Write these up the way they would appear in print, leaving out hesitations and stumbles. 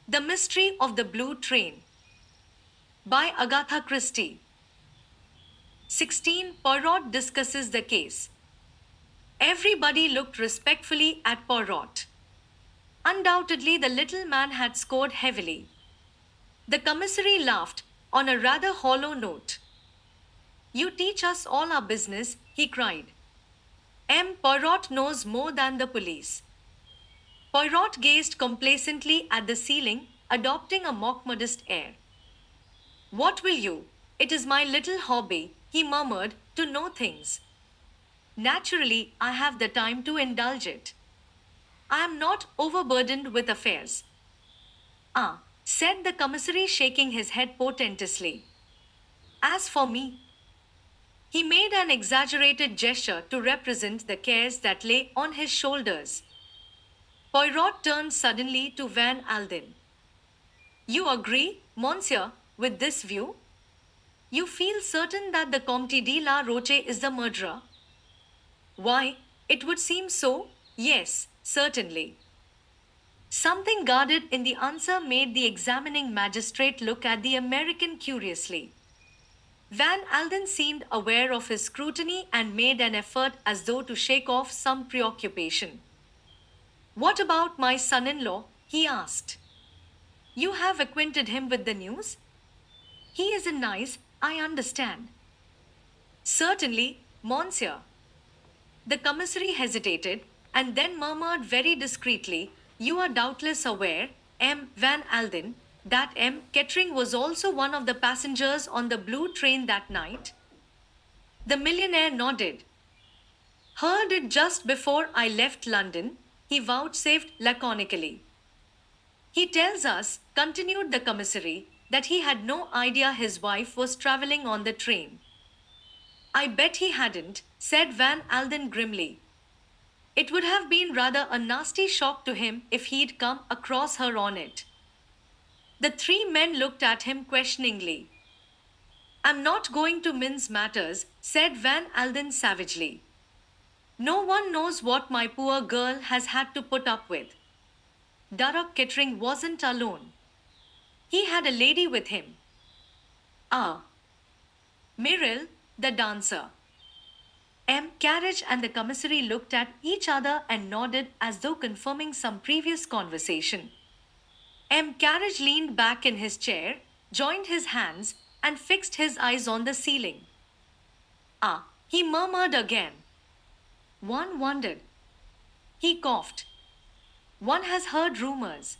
The Mystery of the Blue Train by Agatha Christie. 16. Poirot discusses the case. Everybody looked respectfully at Poirot. Undoubtedly, the little man had scored heavily. The commissary laughed on a rather hollow note. You teach us all our business, he cried. Poirot knows more than the police. Poirot gazed complacently at the ceiling, adopting a mock modest air. What will you? It is my little hobby, he murmured, to know things. Naturally, I have the time to indulge it. I am not overburdened with affairs. Ah, said the commissary, shaking his head portentously. As for me, he made an exaggerated gesture to represent the cares that lay on his shoulders. Poirot turned suddenly to Van Alden. You agree, monsieur, with this view? You feel certain that the Comte de la Roche is the murderer? Why, it would seem so, yes, certainly. Something guarded in the answer made the examining magistrate look at the American curiously. Van Alden seemed aware of his scrutiny and made an effort as though to shake off some preoccupation. What about my son in law? He asked. You have acquainted him with the news? He isn't nice, I understand. Certainly, monsieur. The commissary hesitated and then murmured very discreetly, You are doubtless aware, Van Alden, that Kettering was also one of the passengers on the blue train that night? The millionaire nodded. Heard it just before I left London, he vouchsafed laconically. He tells us, continued the commissary, that he had no idea his wife was traveling on the train. I bet he hadn't, said Van Alden grimly. It would have been rather a nasty shock to him if he'd come across her on it. The three men looked at him questioningly. I'm not going to mince matters, said Van Alden savagely. No one knows what my poor girl has had to put up with. Darroch Kettering wasn't alone. He had a lady with him. Ah. Myrrell, the dancer. Carriage and the commissary looked at each other and nodded as though confirming some previous conversation. Carriage leaned back in his chair, joined his hands, and fixed his eyes on the ceiling. Ah, he murmured again. One wondered. He coughed. One has heard rumors.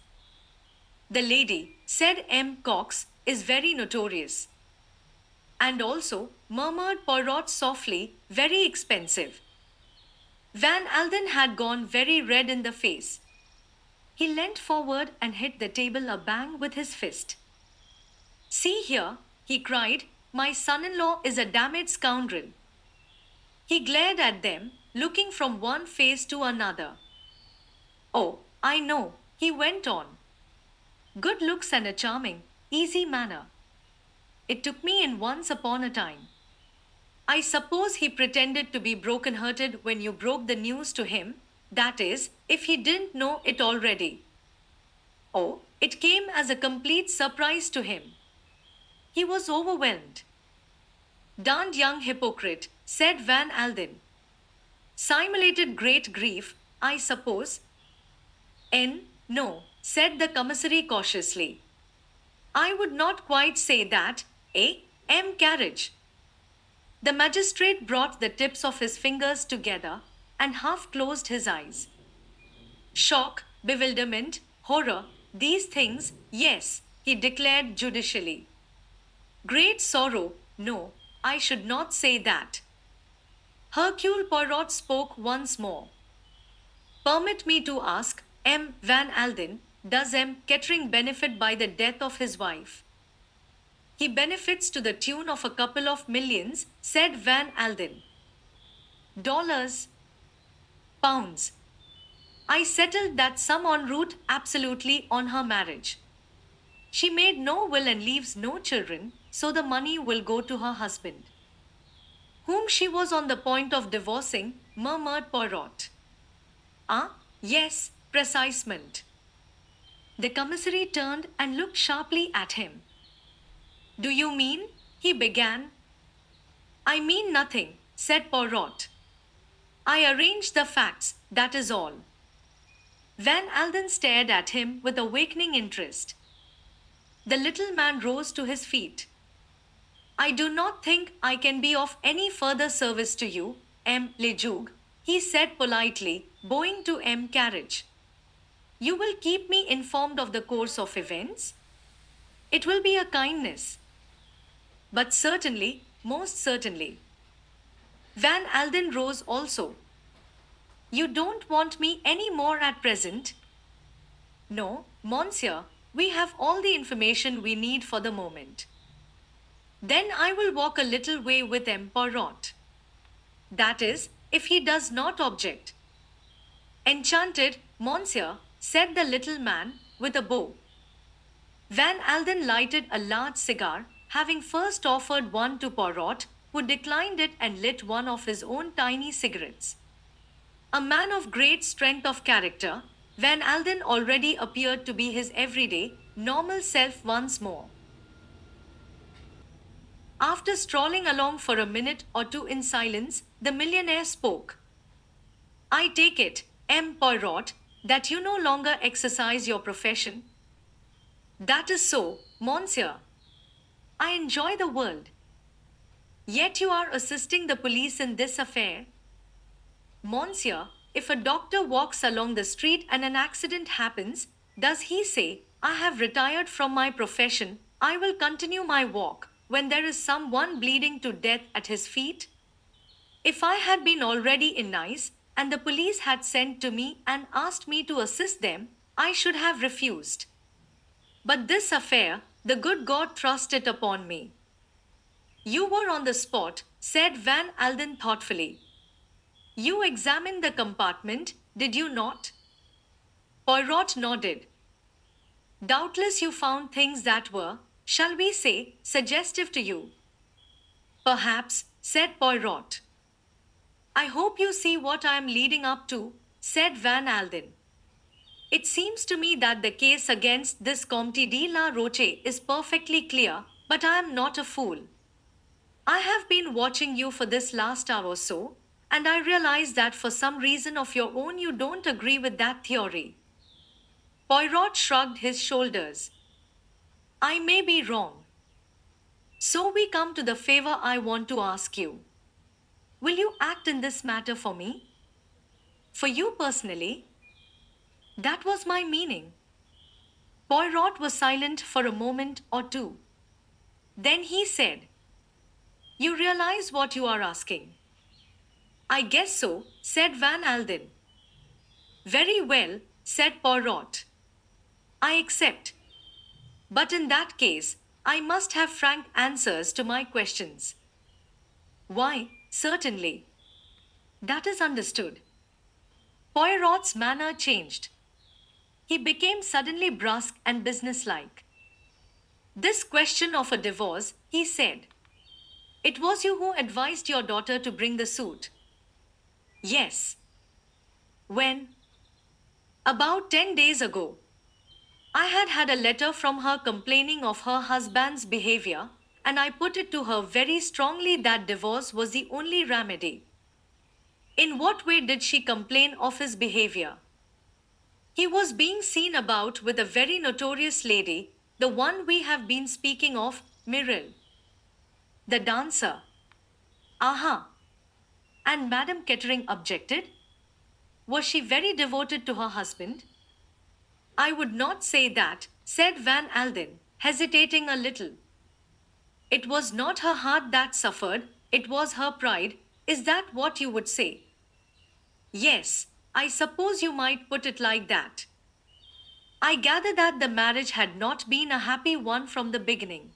The lady, said Cox, is very notorious. And also, murmured Poirot softly, very expensive. Van Alden had gone very red in the face. He leant forward and hit the table a bang with his fist. See here, he cried, my son-in-law is a damned scoundrel. He glared at them, looking from one face to another. Oh, I know, he went on. Good looks and a charming, easy manner. It took me in once upon a time. I suppose he pretended to be broken-hearted when you broke the news to him, that is, if he didn't know it already. Oh, it came as a complete surprise to him. He was overwhelmed. Darned young hypocrite, said Van Alden. Simulated great grief, I suppose. No, said the commissary cautiously. I would not quite say that, Carriage. The magistrate brought the tips of his fingers together and half closed his eyes. Shock, bewilderment, horror, these things, yes, he declared judicially. Great sorrow, no, I should not say that. Hercule Poirot spoke once more. Permit me to ask, Van Alden, does Kettering benefit by the death of his wife? He benefits to the tune of a couple of millions, said Van Alden. Dollars. Pounds. I settled that sum en route absolutely on her marriage. She made no will and leaves no children, so the money will go to her husband, whom she was on the point of divorcing, murmured Poirot. Ah, yes, precisement. The commissary turned and looked sharply at him. Do you mean? He began. I mean nothing, said Poirot. I arranged the facts, that is all. Van Alden stared at him with awakening interest. The little man rose to his feet. I do not think I can be of any further service to you, M. Lejoug, he said politely, bowing to M. Carriage. You will keep me informed of the course of events? It will be a kindness. But certainly, most certainly. Van Alden rose also. You don't want me any more at present? No, monsieur, we have all the information we need for the moment. Then I will walk a little way with M. Poirot. That is, if he does not object. Enchanted, monsieur, said the little man, with a bow. Van Alden lighted a large cigar, having first offered one to Poirot, who declined it and lit one of his own tiny cigarettes. A man of great strength of character, Van Alden already appeared to be his everyday, normal self once more. After strolling along for a minute or two in silence, the millionaire spoke. I take it, M. Poirot, that you no longer exercise your profession. That is so, monsieur. I enjoy the world. Yet you are assisting the police in this affair. Monsieur, if a doctor walks along the street and an accident happens, does he say, I have retired from my profession, I will continue my walk, when there is someone bleeding to death at his feet? If I had been already in Nice, and the police had sent to me and asked me to assist them, I should have refused. But this affair, the good God thrust it upon me. You were on the spot, said Van Alden thoughtfully. You examined the compartment, did you not? Poirot nodded. Doubtless you found things that were, shall we say, suggestive to you. Perhaps, said Poirot. I hope you see what I am leading up to, said Van Alden. It seems to me that the case against this Comte de la Roche is perfectly clear, but I am not a fool. I have been watching you for this last hour or so, and I realize that for some reason of your own you don't agree with that theory. Poirot shrugged his shoulders. I may be wrong. So we come to the favor I want to ask you. Will you act in this matter for me? For you personally? That was my meaning. Poirot was silent for a moment or two. Then he said, You realize what you are asking? I guess so, said Van Alden. Very well, said Poirot. I accept. But in that case, I must have frank answers to my questions. Why, certainly. That is understood. Poirot's manner changed. He became suddenly brusque and businesslike. This question of a divorce, he said. It was you who advised your daughter to bring the suit. Yes. When? About 10 days ago. I had had a letter from her complaining of her husband's behavior, and I put it to her very strongly that divorce was the only remedy. In what way did she complain of his behavior? He was being seen about with a very notorious lady, the one we have been speaking of, Myrrell. The dancer. Aha! And Madame Kettering objected? Was she very devoted to her husband? I would not say that, said Van Alden, hesitating a little. It was not her heart that suffered, it was her pride. Is that what you would say? Yes, I suppose you might put it like that. I gather that the marriage had not been a happy one from the beginning.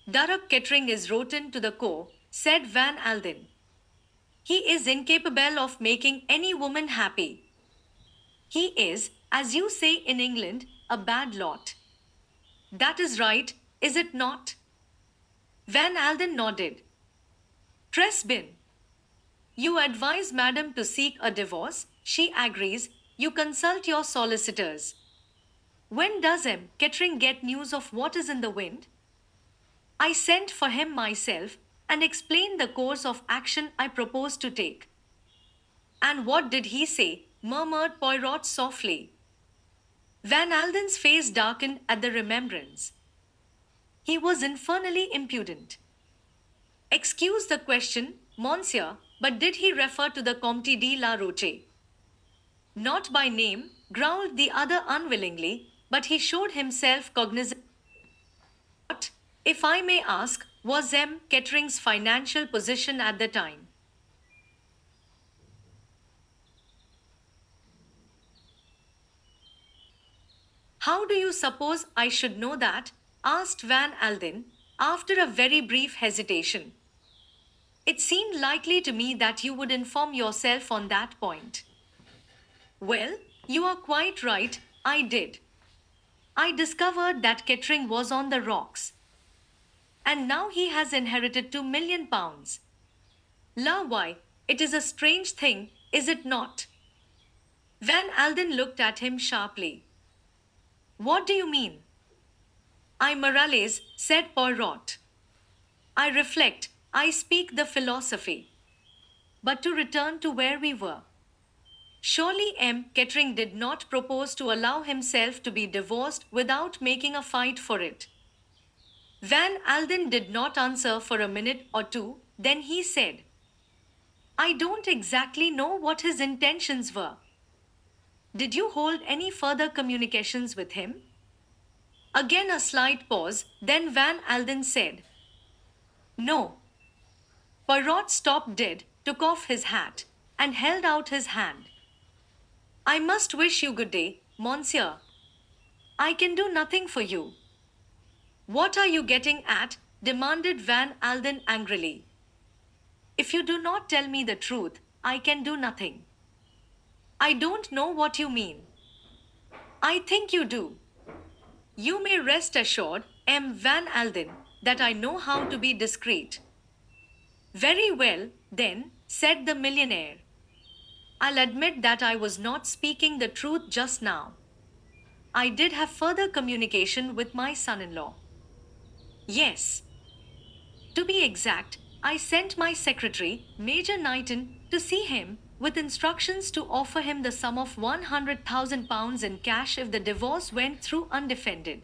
Durrock Kettering is rotten to the core, said Van Alden. He is incapable of making any woman happy. He is, as you say in England, a bad lot. That is right, is it not? Van Alden nodded. Tresbyn. You advise Madame to seek a divorce, she agrees, you consult your solicitors. When does Kettering get news of what is in the wind? I sent for him myself and explained the course of action I proposed to take. And what did he say? Murmured Poirot softly. Van Alden's face darkened at the remembrance. He was infernally impudent. Excuse the question, monsieur, but did he refer to the Comte de la Roche? Not by name, growled the other unwillingly, but he showed himself cognizant. What, if I may ask, was Kettering's financial position at the time? How do you suppose I should know that? Asked Van Alden, after a very brief hesitation. It seemed likely to me that you would inform yourself on that point. Well, you are quite right, I did. I discovered that Kettering was on the rocks. And now he has inherited £2 million. La why, it is a strange thing, is it not? Van Alden looked at him sharply. What do you mean? I morales, said Poirot. I reflect, I speak the philosophy. But to return to where we were. Surely Kettering did not propose to allow himself to be divorced without making a fight for it. Van Alden did not answer for a minute or two, then he said, I don't exactly know what his intentions were. Did you hold any further communications with him? Again a slight pause, then Van Alden said, No. Poirot stopped dead, took off his hat, and held out his hand. I must wish you good day, monsieur. I can do nothing for you. What are you getting at? Demanded Van Alden angrily. If you do not tell me the truth, I can do nothing. I don't know what you mean. I think you do. You may rest assured, Van Alden, that I know how to be discreet. Very well, then, said the millionaire. I'll admit that I was not speaking the truth just now. I did have further communication with my son-in-law. Yes. To be exact, I sent my secretary, Major Knighton, to see him, with instructions to offer him the sum of £100,000 in cash if the divorce went through undefended.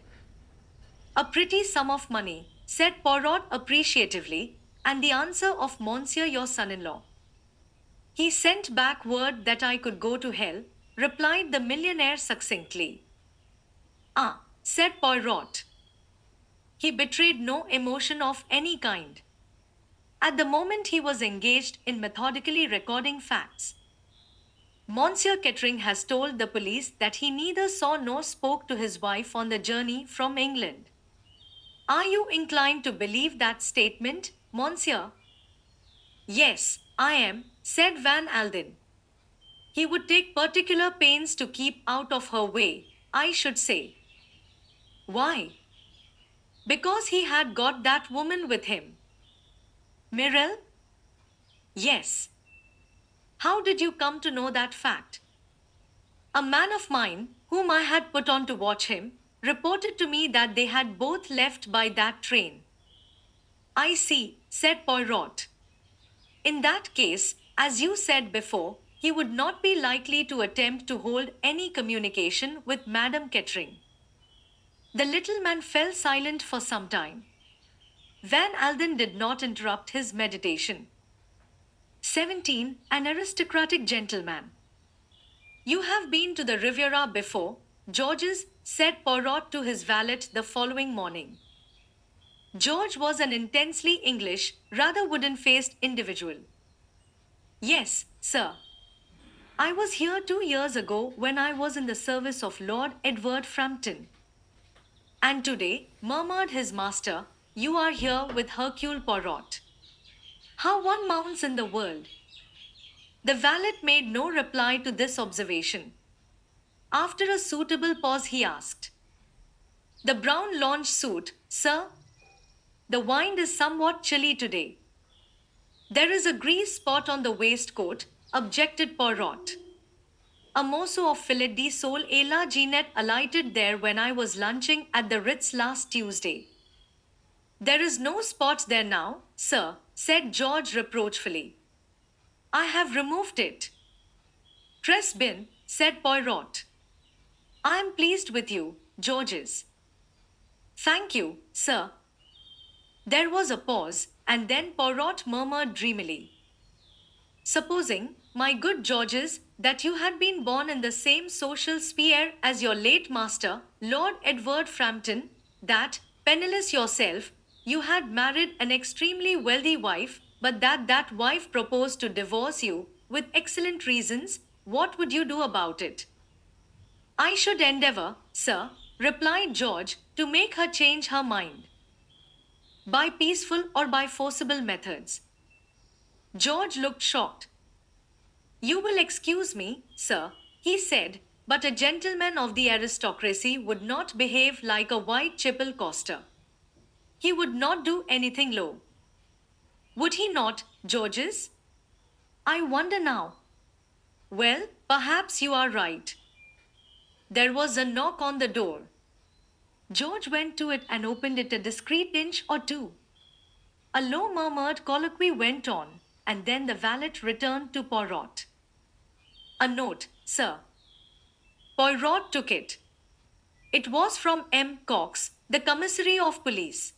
A pretty sum of money, said Poirot appreciatively, and the answer of Monsieur your son-in-law. He sent back word that I could go to hell, replied the millionaire succinctly. Ah, said Poirot. He betrayed no emotion of any kind. At the moment he was engaged in methodically recording facts. Monsieur Kettering has told the police that he neither saw nor spoke to his wife on the journey from England. Are you inclined to believe that statement, monsieur? Yes, I am, said Van Alden. He would take particular pains to keep out of her way, I should say. Why? Because he had got that woman with him. Mirel? Yes. How did you come to know that fact? A man of mine, whom I had put on to watch him, reported to me that they had both left by that train. I see, said Poirot. In that case, as you said before, he would not be likely to attempt to hold any communication with Madame Kettering. The little man fell silent for some time. Van Alden did not interrupt his meditation. 17. An aristocratic gentleman. You have been to the Riviera before, Georges, said Poirot to his valet the following morning. George was an intensely English, rather wooden-faced individual. Yes, sir. I was here 2 years ago when I was in the service of Lord Edward Frampton. And today, murmured his master, you are here with Hercule Poirot. How one mounts in the world! The valet made no reply to this observation. After a suitable pause he asked, The brown lounge suit, sir? The wine is somewhat chilly today. There is a grease spot on the waistcoat, objected Poirot. A morsel of filet de sole et la Jeanette alighted there when I was lunching at the Ritz last Tuesday. There is no spot there now, sir, said George reproachfully. I have removed it. Tres bin, said Poirot. I am pleased with you, Georges. Thank you, sir. There was a pause, and then Poirot murmured dreamily. Supposing, my good Georges, that you had been born in the same social sphere as your late master, Lord Edward Frampton, that, penniless yourself, you had married an extremely wealthy wife, but that wife proposed to divorce you, with excellent reasons, what would you do about it? I should endeavor, sir, replied George, to make her change her mind. By peaceful or by forcible methods. George looked shocked. You will excuse me, sir, he said, but a gentleman of the aristocracy would not behave like a Whitechapel coster. He would not do anything low. Would he not, Georges? I wonder now. Well, perhaps you are right. There was a knock on the door. George went to it and opened it a discreet inch or two. A low murmured colloquy went on, and then the valet returned to Poirot. A note, sir. Poirot took it. It was from M. Cox, the commissary of police.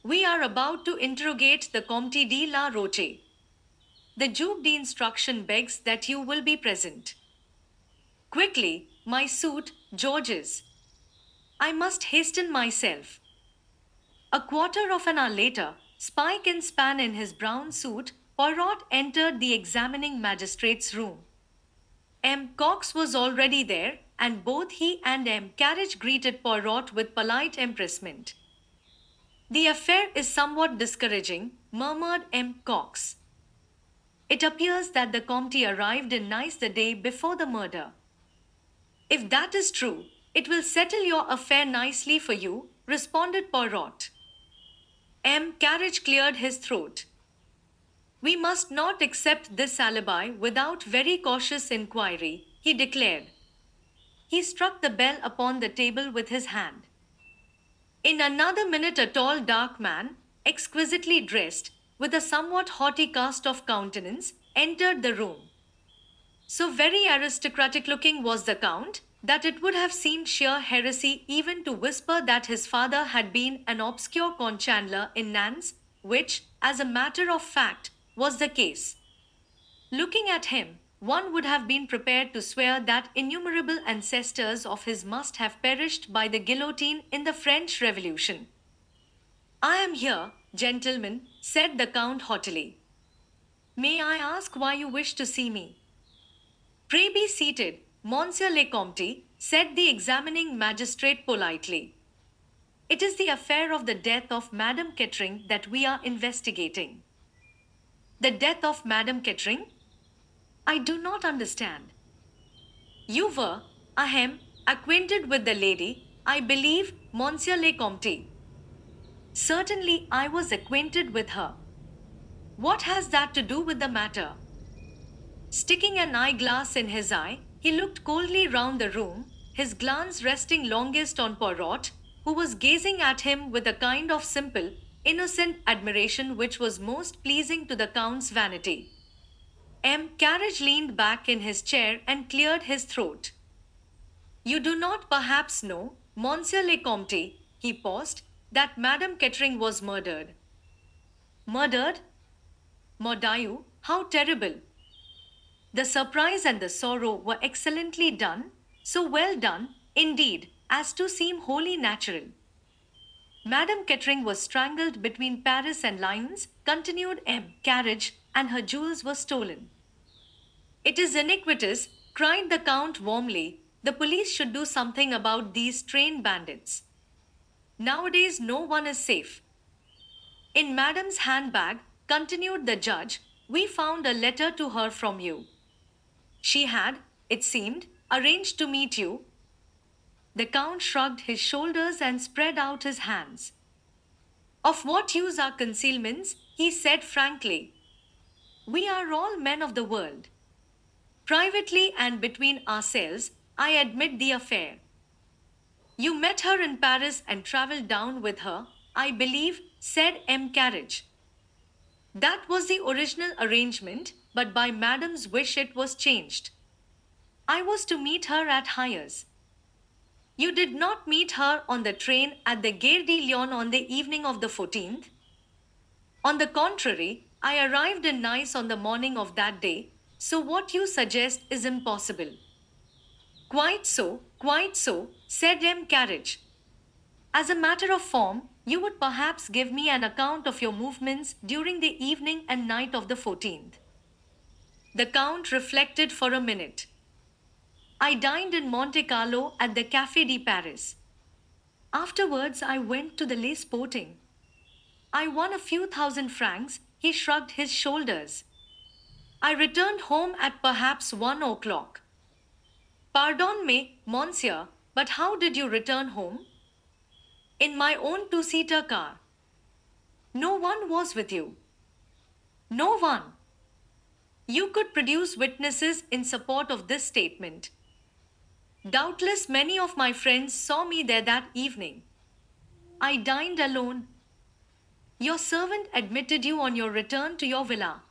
We are about to interrogate the Comte de la Roche. The Duke de Instruction begs that you will be present. Quickly, my suit, Georges. I must hasten myself. A quarter of an hour later, spike and span in his brown suit, Poirot entered the examining magistrate's room. M. Cox was already there, and both he and M. Carriage greeted Poirot with polite empressement. The affair is somewhat discouraging, murmured M. Cox. It appears that the Comte arrived in Nice the day before the murder. If that is true, it will settle your affair nicely for you, responded Poirot. M. Carriage cleared his throat. We must not accept this alibi without very cautious inquiry, he declared. He struck the bell upon the table with his hand. In another minute, a tall, dark man, exquisitely dressed, with a somewhat haughty cast of countenance, entered the room. So very aristocratic looking was the Count, that it would have seemed sheer heresy even to whisper that his father had been an obscure conch chandler in Nantes, which, as a matter of fact, was the case. Looking at him, one would have been prepared to swear that innumerable ancestors of his must have perished by the guillotine in the French Revolution. I am here, gentlemen, said the Count haughtily. May I ask why you wish to see me? Pray be seated, Monsieur le Comte, said the examining magistrate politely. It is the affair of the death of Madame Kettering that we are investigating. The death of Madame Kettering? I do not understand. You were, ahem, acquainted with the lady, I believe, Monsieur le Comte. Certainly I was acquainted with her. What has that to do with the matter? Sticking an eyeglass in his eye, he looked coldly round the room, his glance resting longest on Poirot, who was gazing at him with a kind of simple, innocent admiration which was most pleasing to the Count's vanity. M. Carriage leaned back in his chair and cleared his throat. You do not perhaps know, Monsieur le Comte, he paused, that Madame Kettering was murdered. Murdered? Mordieu, how terrible! The surprise and the sorrow were excellently done, so well done, indeed, as to seem wholly natural. Madame Kettering was strangled between Paris and Lyons, continued M. Carriage, and her jewels were stolen. It is iniquitous, cried the Count warmly. The police should do something about these train bandits. Nowadays no one is safe. In Madame's handbag, continued the judge, we found a letter to her from you. She had, it seemed, arranged to meet you. The Count shrugged his shoulders and spread out his hands. Of what use are concealments? He said frankly. We are all men of the world. Privately and between ourselves, I admit the affair. You met her in Paris and traveled down with her, I believe, said M. Carriage. That was the original arrangement, but by Madam's wish it was changed. I was to meet her at Hyers. You did not meet her on the train at the Gare de Lyon on the evening of the 14th? On the contrary, I arrived in Nice on the morning of that day, so what you suggest is impossible. Quite so, said M. Carriage. As a matter of form, you would perhaps give me an account of your movements during the evening and night of the 14th. The Count reflected for a minute. I dined in Monte Carlo at the Café de Paris. Afterwards, I went to the Les Sporting. I won a few thousand francs, he shrugged his shoulders. I returned home at perhaps 1 o'clock. Pardon me, monsieur, but how did you return home? In my own two-seater car. No one was with you. No one. You could produce witnesses in support of this statement. Doubtless many of my friends saw me there that evening. I dined alone. Your servant admitted you on your return to your villa.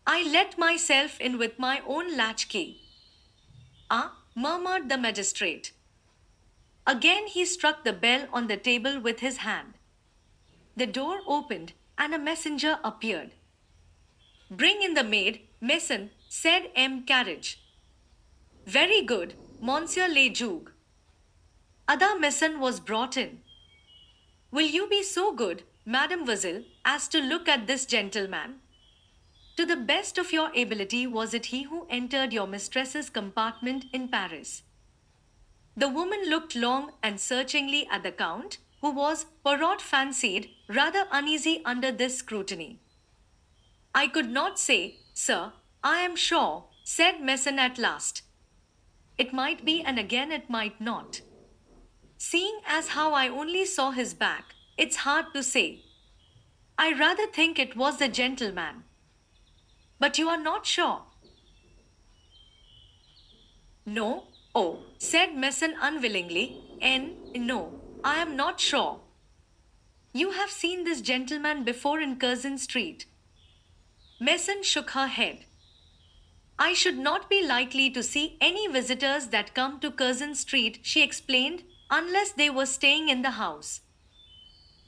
I let myself in with my own latchkey. Ah, murmured the magistrate. Again he struck the bell on the table with his hand. The door opened and a messenger appeared. Bring in the maid, Mason, said M. Carriage. Very good, Monsieur le Juge. Ada Mason was brought in. Will you be so good, Mademoiselle, as to look at this gentleman? To the best of your ability, was it he who entered your mistress's compartment in Paris? The woman looked long and searchingly at the Count, who was, Poirot fancied, rather uneasy under this scrutiny. I could not say, sir, I am sure, said Mason at last. It might be and again it might not. Seeing as how I only saw his back, it's hard to say. I rather think it was the gentleman. But you are not sure? No, oh, said Mason unwillingly. No, I am not sure. You have seen this gentleman before in Curzon Street. Mason shook her head. I should not be likely to see any visitors that come to Curzon Street, she explained, unless they were staying in the house.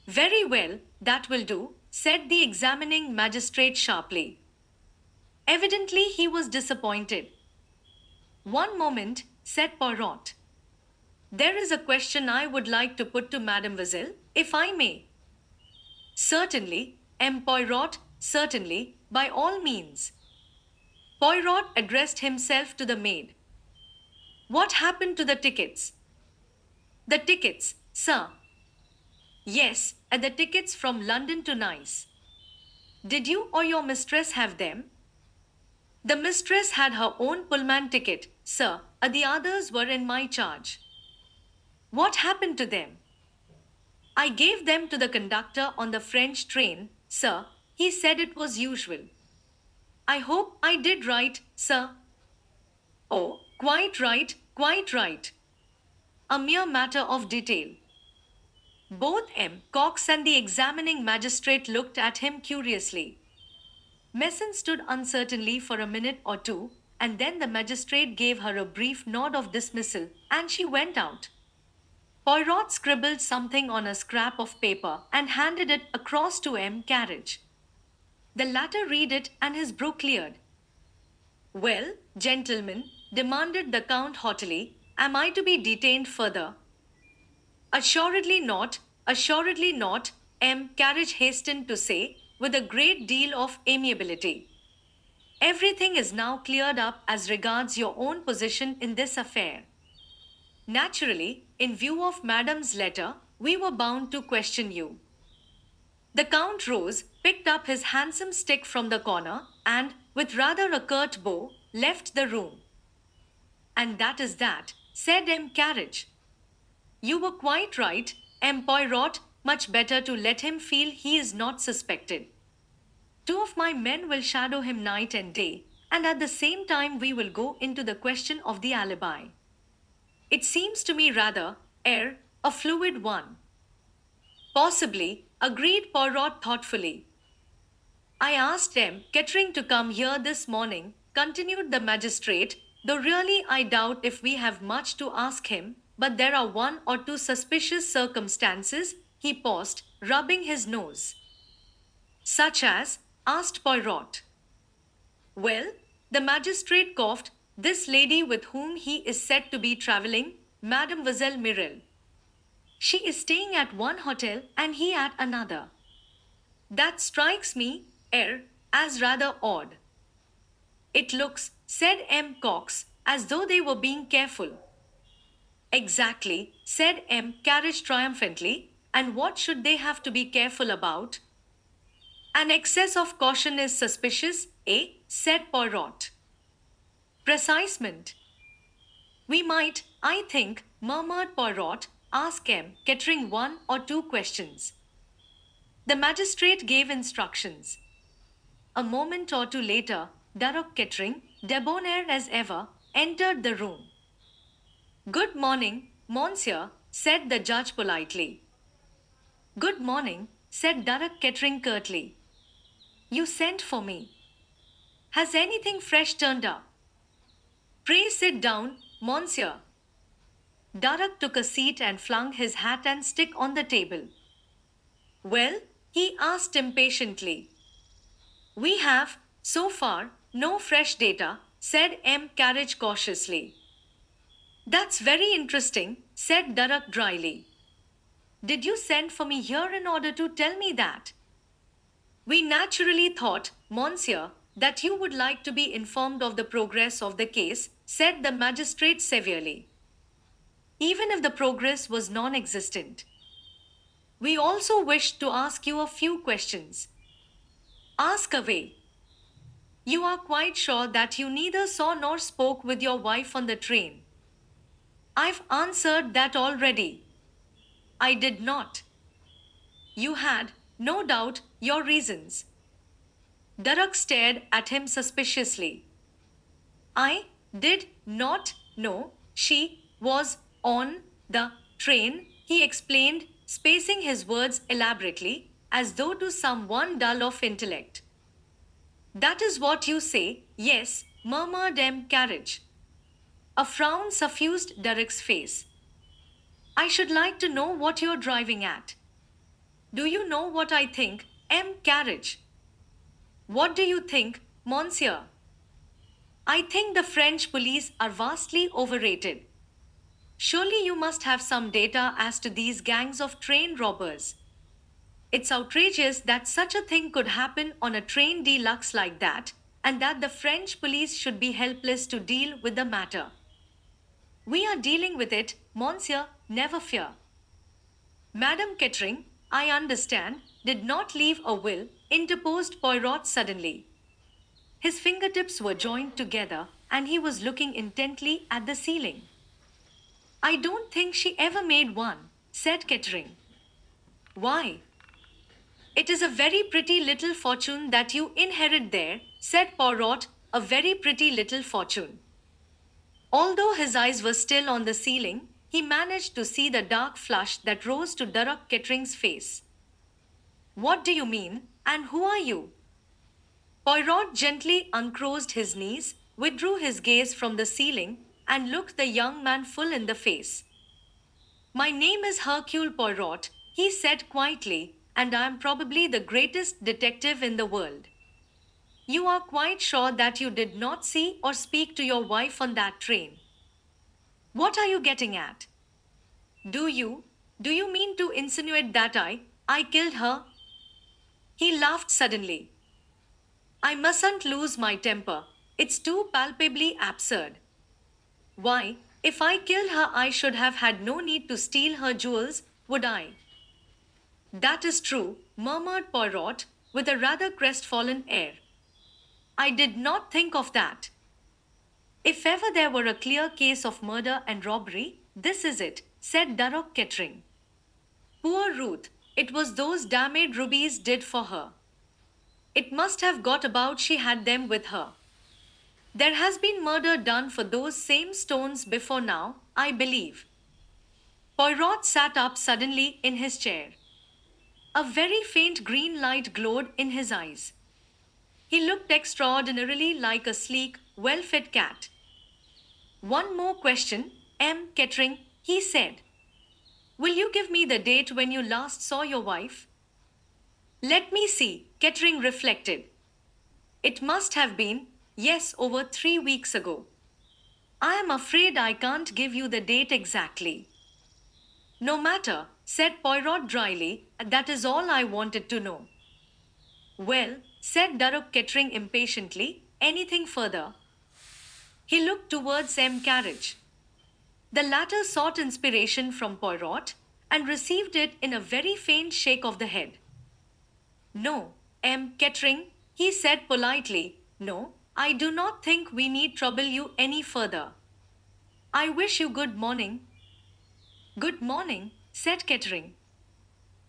Very well, that will do, said the examining magistrate sharply. Evidently he was disappointed. One moment, said Poirot. There is a question I would like to put to Mademoiselle, if I may. Certainly, M. Poirot, certainly, by all means. Poirot addressed himself to the maid. What happened to the tickets? The tickets, sir. Yes, the tickets from London to Nice. Did you or your mistress have them? The mistress had her own Pullman ticket, sir, the others were in my charge. What happened to them? I gave them to the conductor on the French train, sir. He said it was usual. I hope I did right, sir. Oh, quite right, quite right. A mere matter of detail. Both M. Cox and the examining magistrate looked at him curiously. Mason stood uncertainly for a minute or two, and then the magistrate gave her a brief nod of dismissal, and she went out. Poirot scribbled something on a scrap of paper and handed it across to M. Carriage. The latter read it and his brow cleared. Well, gentlemen, demanded the Count haughtily, am I to be detained further? Assuredly not, M. Carriage hastened to say, with a great deal of amiability. Everything is now cleared up as regards your own position in this affair. Naturally, in view of Madame's letter, we were bound to question you. The Count rose, picked up his handsome stick from the corner, and, with rather a curt bow, left the room. And that is that, said M. Carriage. You were quite right, M. Poirot, much better to let him feel he is not suspected. 2 of my men will shadow him night and day, And at the same time, we will go into the question of the alibi. It seems to me rather, a fluid one. Possibly, agreed Poirot thoughtfully. I asked M. Kettering to come here this morning, continued the magistrate, though really I doubt if we have much to ask him, but there are one or two suspicious circumstances, he paused, rubbing his nose. Such as? Asked Poirot. Well, the magistrate coughed, this lady with whom he is said to be travelling, Mademoiselle Mirel. She is staying at one hotel and he at another. That strikes me, as rather odd. It looks, said M. Cox, as though they were being careful. Exactly, said M. Carriage triumphantly, and what should they have to be careful about? An excess of caution is suspicious, eh? Said Poirot. Precisement. We might, I think, murmured Poirot, ask M. Kettering one or two questions. The magistrate gave instructions. A moment or two later, Durrock Kettering, debonair as ever, entered the room. Good morning, monsieur, said the judge politely. Good morning, said Durrock Kettering curtly. You sent for me. Has anything fresh turned up? Pray sit down, monsieur. Durrock took a seat and flung his hat and stick on the table. Well, he asked impatiently. We have, so far, no fresh data, said M. Carriage cautiously. That's very interesting, said Durrock dryly. Did you send for me here in order to tell me that? We naturally thought, monsieur, that you would like to be informed of the progress of the case, said the magistrate severely. Even if the progress was non-existent. We also wished to ask you a few questions. Ask away. You are quite sure that you neither saw nor spoke with your wife on the train. I've answered that already. I did not. You had, no doubt, your reasons. Durrock stared at him suspiciously. I did not know she was on the train, he explained, spacing his words elaborately, as though to someone dull of intellect. That is what you say, yes, murmured M. Carriage. A frown suffused Durrock's face. I should like to know what you're driving at. Do you know what I think, M. Carriage? What do you think, monsieur? I think the French police are vastly overrated. Surely you must have some data as to these gangs of train robbers. It's outrageous that such a thing could happen on a train de luxe like that, and that the French police should be helpless to deal with the matter. We are dealing with it, monsieur, never fear. Madame Kettering, I understand, did not leave a will, interposed Poirot suddenly. His fingertips were joined together, and he was looking intently at the ceiling. I don't think she ever made one, said Kettering. Why? It is a very pretty little fortune that you inherit there, said Poirot, a very pretty little fortune. Although his eyes were still on the ceiling, he managed to see the dark flush that rose to Durrock Kettering's face. What do you mean, and who are you? Poirot gently uncrossed his knees, withdrew his gaze from the ceiling, and looked the young man full in the face. My name is Hercule Poirot, he said quietly, and I am probably the greatest detective in the world. You are quite sure that you did not see or speak to your wife on that train. What are you getting at? Do you mean to insinuate that I killed her? He laughed suddenly. I mustn't lose my temper. It's too palpably absurd. Why, if I killed her, I should have had no need to steal her jewels, would I? That is true, murmured Poirot, with a rather crestfallen air. I did not think of that. If ever there were a clear case of murder and robbery, this is it, said Durrock Kettering. Poor Ruth, it was those damned rubies did for her. It must have got about she had them with her. There has been murder done for those same stones before now, I believe. Poirot sat up suddenly in his chair. A very faint green light glowed in his eyes. He looked extraordinarily like a sleek, well fed cat. One more question, M. Kettering, he said. Will you give me the date when you last saw your wife? Let me see, Kettering reflected. It must have been, yes, over 3 weeks ago. I am afraid I can't give you the date exactly. No matter, said Poirot dryly, that is all I wanted to know. Well, said Durrock Kettering impatiently, anything further? He looked towards M. Carriage. The latter sought inspiration from Poirot and received it in a very faint shake of the head. No, M. Kettering, he said politely, no, I do not think we need trouble you any further. I wish you good morning. Good morning, said Kettering.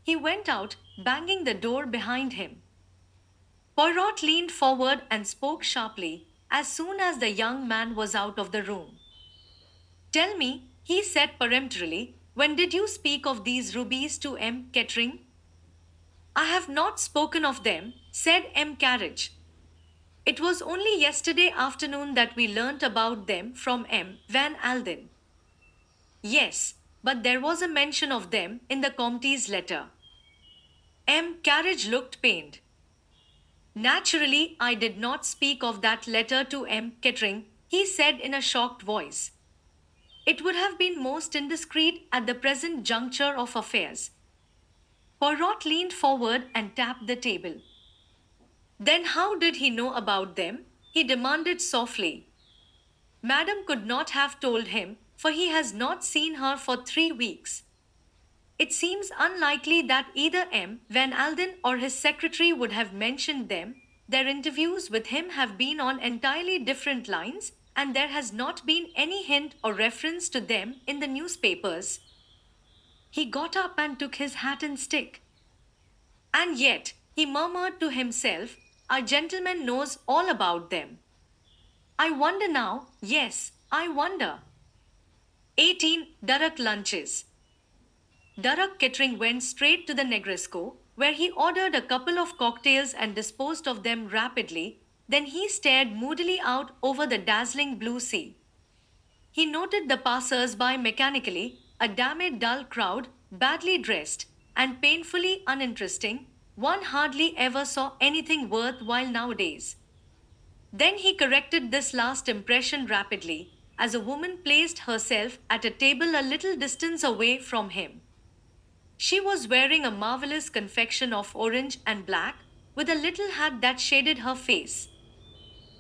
He went out, banging the door behind him. Poirot leaned forward and spoke sharply as soon as the young man was out of the room. Tell me, he said peremptorily, when did you speak of these rubies to M. Kettering? I have not spoken of them, said M. Carriage. It was only yesterday afternoon that we learnt about them from M. Van Alden. Yes, but there was a mention of them in the Comte's letter. M. Carriage looked pained. Naturally, I did not speak of that letter to M. Kettering, he said in a shocked voice. It would have been most indiscreet at the present juncture of affairs. Poirot leaned forward and tapped the table. Then how did he know about them? He demanded softly. Madam could not have told him, for he has not seen her for 3 weeks. It seems unlikely that either M. Van Alden or his secretary would have mentioned them. Their interviews with him have been on entirely different lines, and there has not been any hint or reference to them in the newspapers. He got up and took his hat and stick. And yet, he murmured to himself, our gentleman knows all about them. I wonder now, yes, I wonder. 18. Durrock lunches. Durrock Kettering went straight to the Negresco, where he ordered a couple of cocktails and disposed of them rapidly. Then he stared moodily out over the dazzling blue sea. He noted the passers-by mechanically, a damned dull crowd, badly dressed, and painfully uninteresting. One hardly ever saw anything worthwhile nowadays. Then he corrected this last impression rapidly, as a woman placed herself at a table a little distance away from him. She was wearing a marvelous confection of orange and black, with a little hat that shaded her face.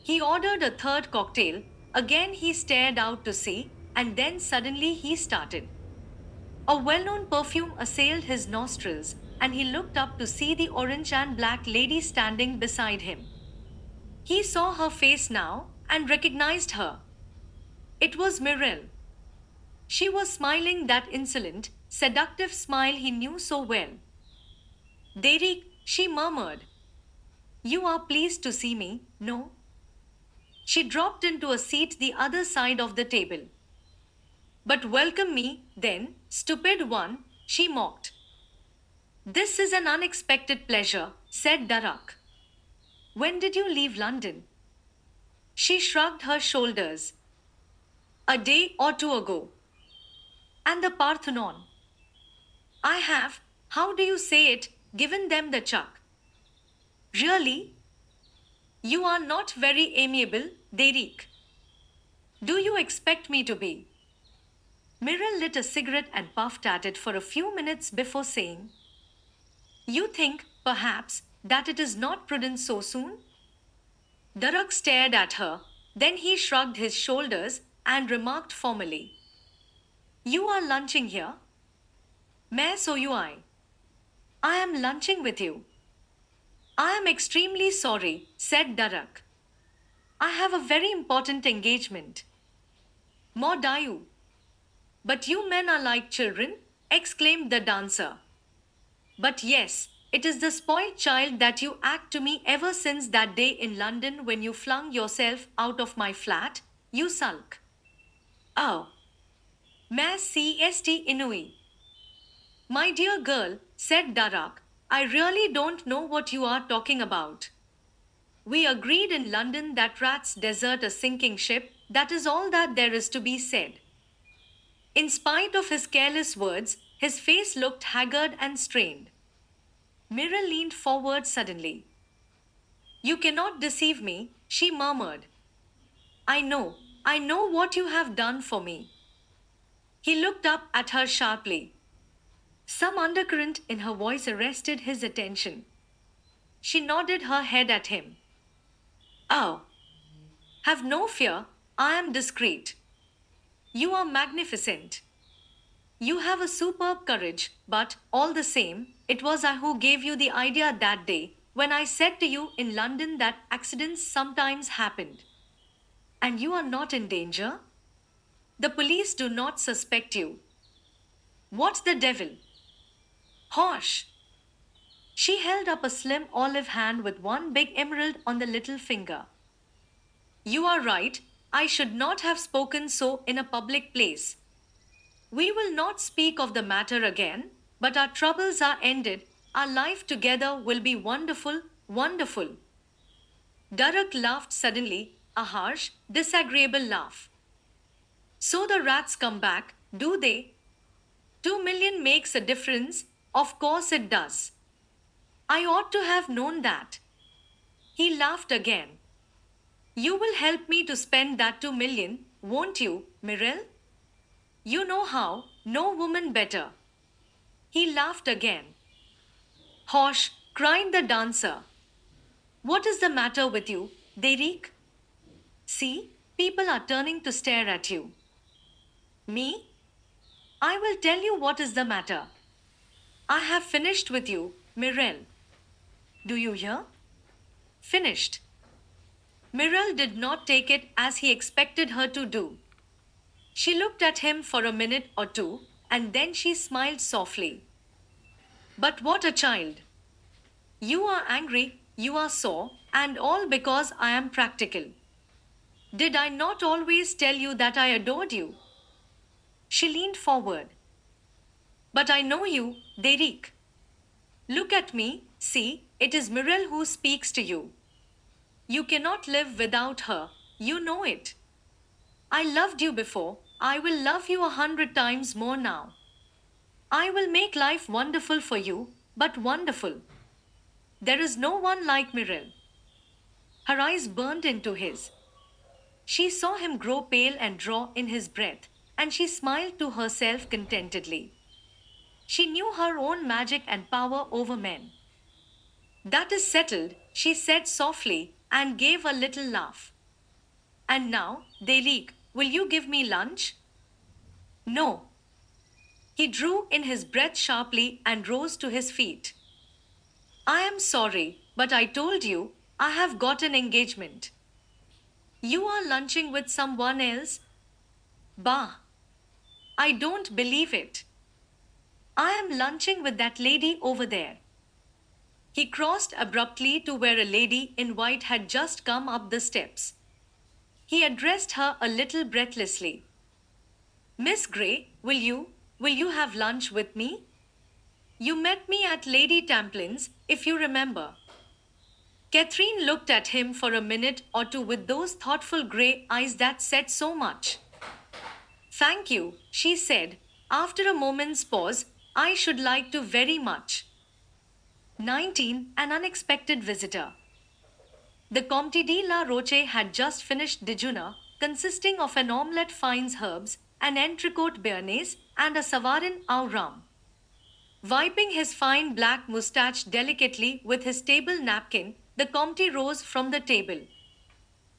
He ordered a third cocktail. Again he stared out to sea, and then suddenly he started. A well-known perfume assailed his nostrils, and he looked up to see the orange and black lady standing beside him. He saw her face now, and recognized her. It was Mirelle. She was smiling that insolent, seductive smile he knew so well. Derek, she murmured. You are pleased to see me, no? She dropped into a seat the other side of the table. But welcome me, then, stupid one, she mocked. This is an unexpected pleasure, said Durrock. When did you leave London? She shrugged her shoulders. A day or two ago. And the Parthenon? I have, how do you say it, given them the chuck. Really? You are not very amiable, Derek. Do you expect me to be? Mirrell lit a cigarette and puffed at it for a few minutes before saying, You think, perhaps, that it is not prudent so soon? Durrock stared at her, then he shrugged his shoulders and remarked formally, You are lunching here? Mais so you I. I am lunching with you. I am extremely sorry, said Durrock. I have a very important engagement. More you. But you men are like children, exclaimed the dancer. But yes, It is the spoiled child that you act to me ever since that day in London when you flung yourself out of my flat, you sulk. Oh, mais c'est inouï. My dear girl, said Darak, I really don't know what you are talking about. We agreed in London that rats desert a sinking ship, that is all that there is to be said. In spite of his careless words, his face looked haggard and strained. Mira leaned forward suddenly. You cannot deceive me, she murmured. I know what you have done for me. He looked up at her sharply. Some undercurrent in her voice arrested his attention. She nodded her head at him. Oh, have no fear, I am discreet. You are magnificent. You have a superb courage, but, all the same, it was I who gave you the idea that day, when I said to you in London that accidents sometimes happened. And you are not in danger? The police do not suspect you. What the devil? Hosh! She held up a slim olive hand with one big emerald on the little finger. You are right, I should not have spoken so in a public place. We will not speak of the matter again, but our troubles are ended. Our life together will be wonderful, wonderful. Darak laughed suddenly, a harsh, disagreeable laugh. So the rats come back, do they? 2 million makes a difference, of course it does. I ought to have known that. He laughed again. You will help me to spend that 2 million, won't you, Mirel? You know how, no woman better. He laughed again. Hosh, cried the dancer. What is the matter with you, Derek? See, people are turning to stare at you. Me? I will tell you what is the matter. I have finished with you, Mirel. Do you hear? Finished. Mirel did not take it as he expected her to do. She looked at him for a minute or two, and then she smiled softly. But what a child! You are angry, you are sore, and all because I am practical. Did I not always tell you that I adored you? She leaned forward. But I know you, Derek. Look at me, see, it is Mirel who speaks to you. You cannot live without her, you know it. I loved you before, I will love you 100 times more now. I will make life wonderful for you, but wonderful. There is no one like Mirel. Her eyes burned into his. She saw him grow pale and draw in his breath, and she smiled to herself contentedly. She knew her own magic and power over men. That is settled, she said softly, and gave a little laugh. And now, Delik, will you give me lunch? No. He drew in his breath sharply and rose to his feet. I am sorry, but I told you, I have got an engagement. You are lunching with someone else? Bah! I don't believe it. I am lunching with that lady over there. He crossed abruptly to where a lady in white had just come up the steps. He addressed her a little breathlessly. Miss Grey, will you have lunch with me? You met me at Lady Tamplin's, if you remember. Catherine looked at him for a minute or two with those thoughtful grey eyes that said so much. Thank you, she said, after a moment's pause, I should like to very much. 19. An unexpected visitor. The Comte de la Roche had just finished déjeuner, consisting of an omelette fines herbs, an entrecôte béarnaise, and a savarin au rhum. Wiping his fine black moustache delicately with his table napkin, the Comte rose from the table.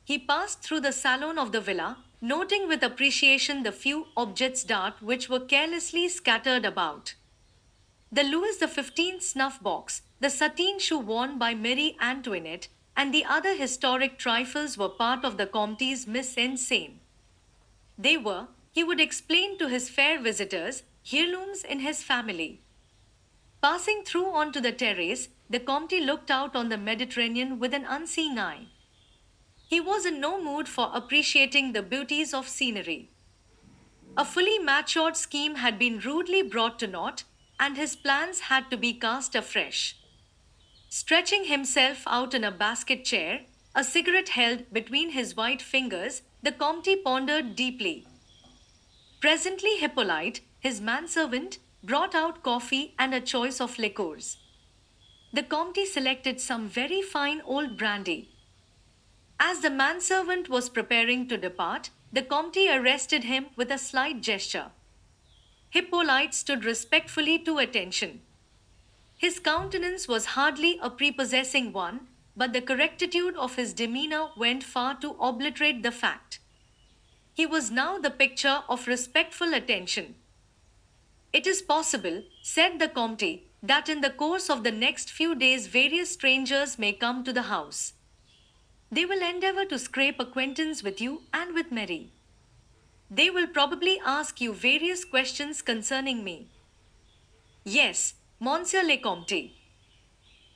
He passed through the salon of the villa, noting with appreciation the few objects d'art which were carelessly scattered about. The Louis XV snuff box, the sateen shoe worn by Marie Antoinette, and the other historic trifles were part of the Comte's mise en scène. They were, he would explain to his fair visitors, heirlooms in his family. Passing through onto the terrace, the Comte looked out on the Mediterranean with an unseeing eye. He was in no mood for appreciating the beauties of scenery. A fully matured scheme had been rudely brought to naught, and his plans had to be cast afresh. Stretching himself out in a basket chair, a cigarette held between his white fingers, the Comte pondered deeply. Presently, Hippolyte, his manservant, brought out coffee and a choice of liqueurs. The Comte selected some very fine old brandy. As the manservant was preparing to depart, the Comte arrested him with a slight gesture. Hippolyte stood respectfully to attention. His countenance was hardly a prepossessing one, but the correctitude of his demeanor went far to obliterate the fact. He was now the picture of respectful attention. It is possible, said the Comte, that in the course of the next few days various strangers may come to the house. They will endeavor to scrape acquaintance with you and with Mary. They will probably ask you various questions concerning me. Yes, Monsieur le Comte.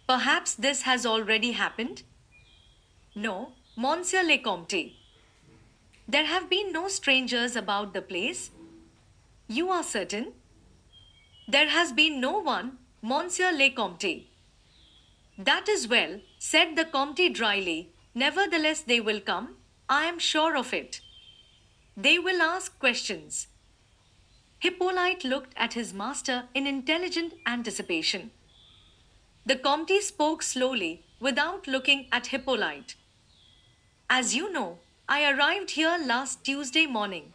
Perhaps this has already happened? No, Monsieur le Comte. There have been no strangers about the place? You are certain? There has been no one, Monsieur le Comte. That is well, said the Comte dryly. Nevertheless, they will come, I am sure of it. They will ask questions. Hippolyte looked at his master in intelligent anticipation. The Comte spoke slowly, without looking at Hippolyte. As you know, I arrived here last Tuesday morning.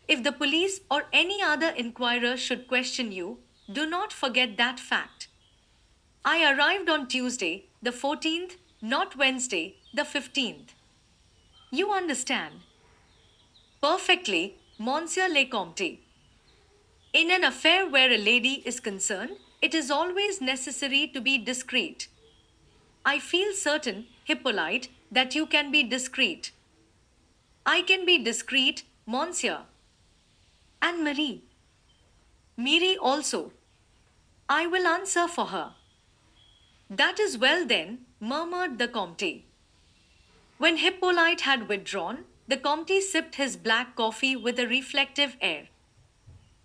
If the police or any other inquirer should question you, do not forget that fact. I arrived on Tuesday, the 14th, not Wednesday, the 15th. You understand? Perfectly, Monsieur le Comte. In an affair where a lady is concerned, it is always necessary to be discreet. I feel certain, Hippolyte, that you can be discreet. I can be discreet, Monsieur. And Marie. Mary also. I will answer for her. That is well then, murmured the Comte. When Hippolyte had withdrawn, the Comte sipped his black coffee with a reflective air.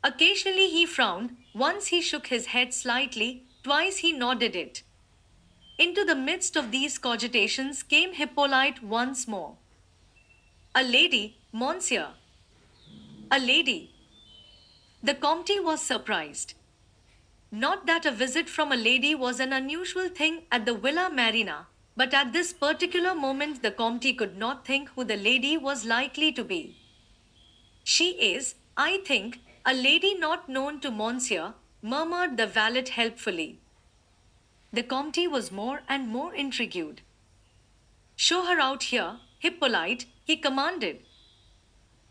Occasionally he frowned, once he shook his head slightly, twice he nodded it. Into the midst of these cogitations came Hippolyte once more. A lady, Monsieur. A lady. The Comte was surprised. Not that a visit from a lady was an unusual thing at the Villa Marina, but at this particular moment the Comte could not think who the lady was likely to be. She is, I think, a lady not known to Monsieur, murmured the valet helpfully. The Comte was more and more intrigued. Show her out here, Hippolyte, he commanded.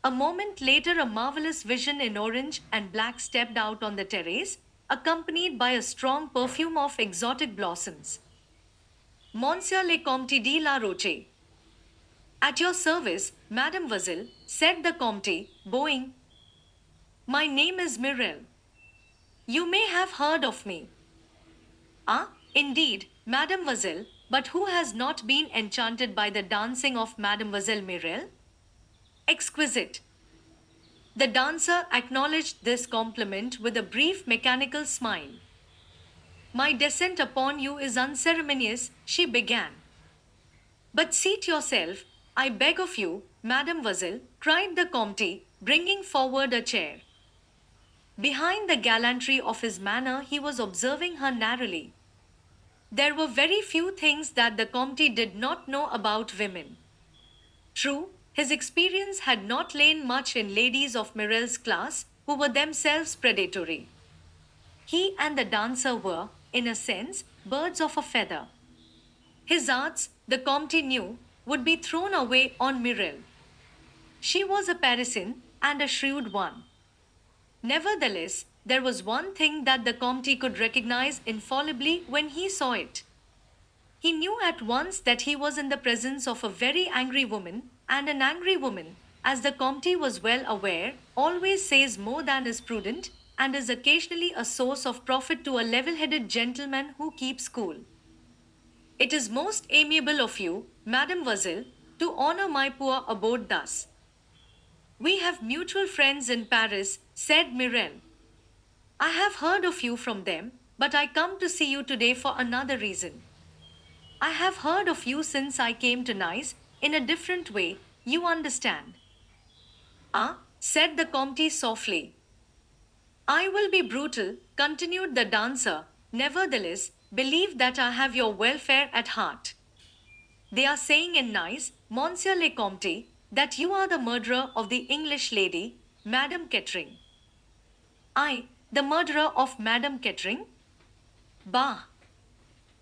A moment later, a marvelous vision in orange and black stepped out on the terrace, accompanied by a strong perfume of exotic blossoms. Monsieur le Comte de la Roche. At your service, mademoiselle, said the Comte, bowing. My name is Mirel. You may have heard of me. Ah, indeed, mademoiselle, but who has not been enchanted by the dancing of Mademoiselle Mirel? Exquisite. The dancer acknowledged this compliment with a brief mechanical smile. My descent upon you is unceremonious, she began. But seat yourself, I beg of you, mademoiselle, cried the Comte, bringing forward a chair. Behind the gallantry of his manner, he was observing her narrowly. There were very few things that the Comte did not know about women. True, his experience had not lain much in ladies of Mirel's class, who were themselves predatory. He and the dancer were, in a sense, birds of a feather. His arts, the Comte knew, would be thrown away on Mirel. She was a Parisian, and a shrewd one. Nevertheless, there was one thing that the Comte could recognize infallibly when he saw it. He knew at once that he was in the presence of a very angry woman, and an angry woman, as the Comte was well aware, always says more than is prudent, and is occasionally a source of profit to a level headed gentleman who keeps cool. It is most amiable of you, Mademoiselle, to honor my poor abode thus. We have mutual friends in Paris, said Mirel. I have heard of you from them, but I come to see you today for another reason. I have heard of you since I came to Nice, in a different way, you understand. Ah, said the Comte softly. I will be brutal, continued the dancer, nevertheless, believe that I have your welfare at heart. They are saying in Nice, Monsieur le Comte, that you are the murderer of the English lady, Madame Kettering. I, the murderer of Madame Kettering? Bah!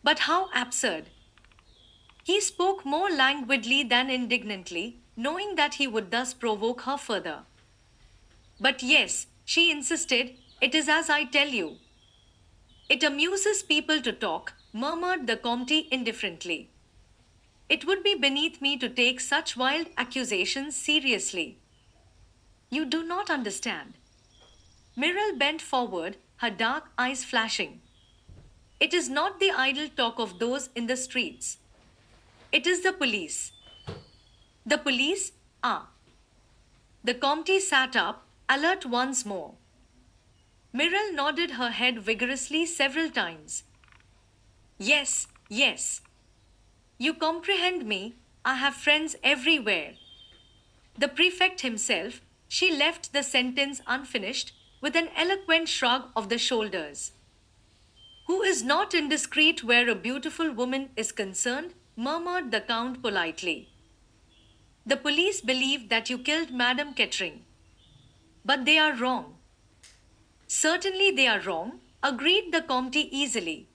But how absurd! He spoke more languidly than indignantly, knowing that he would thus provoke her further. But yes, she insisted, it is as I tell you. It amuses people to talk, murmured the Comte indifferently. It would be beneath me to take such wild accusations seriously. You do not understand. Myrrel bent forward, her dark eyes flashing. It is not the idle talk of those in the streets. It is the police. The police? Ah. The Comte sat up, alert once more. Myrrel nodded her head vigorously several times. Yes, yes. You comprehend me, I have friends everywhere. The prefect himself, she left the sentence unfinished, with an eloquent shrug of the shoulders. Who is not indiscreet where a beautiful woman is concerned, murmured the Count politely. The police believe that you killed Madame Kettering. But they are wrong. Certainly they are wrong, agreed the Comte easily.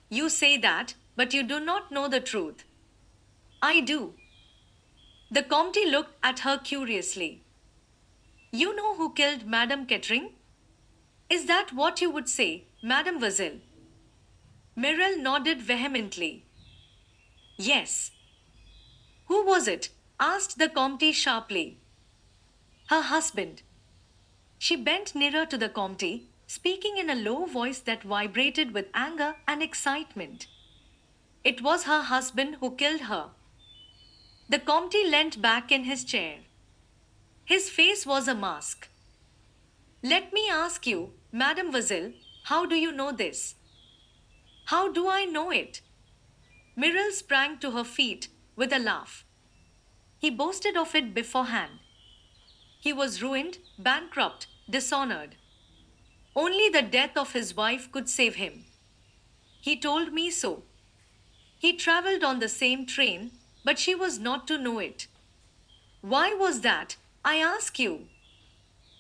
You say that, but you do not know the truth. I do. The Comte looked at her curiously. You know who killed Madame Kettering? Is that what you would say, Mademoiselle? Myrrel nodded vehemently. Yes. Who was it? Asked the Comte sharply. Her husband. She bent nearer to the Comte, speaking in a low voice that vibrated with anger and excitement. It was her husband who killed her. The Comte leant back in his chair. His face was a mask. Let me ask you, Mademoiselle, how do you know this? How do I know it? Myrrel sprang to her feet with a laugh. He boasted of it beforehand. He was ruined, bankrupt, dishonored. Only the death of his wife could save him. He told me so. He traveled on the same train, but she was not to know it. Why was that, I ask you?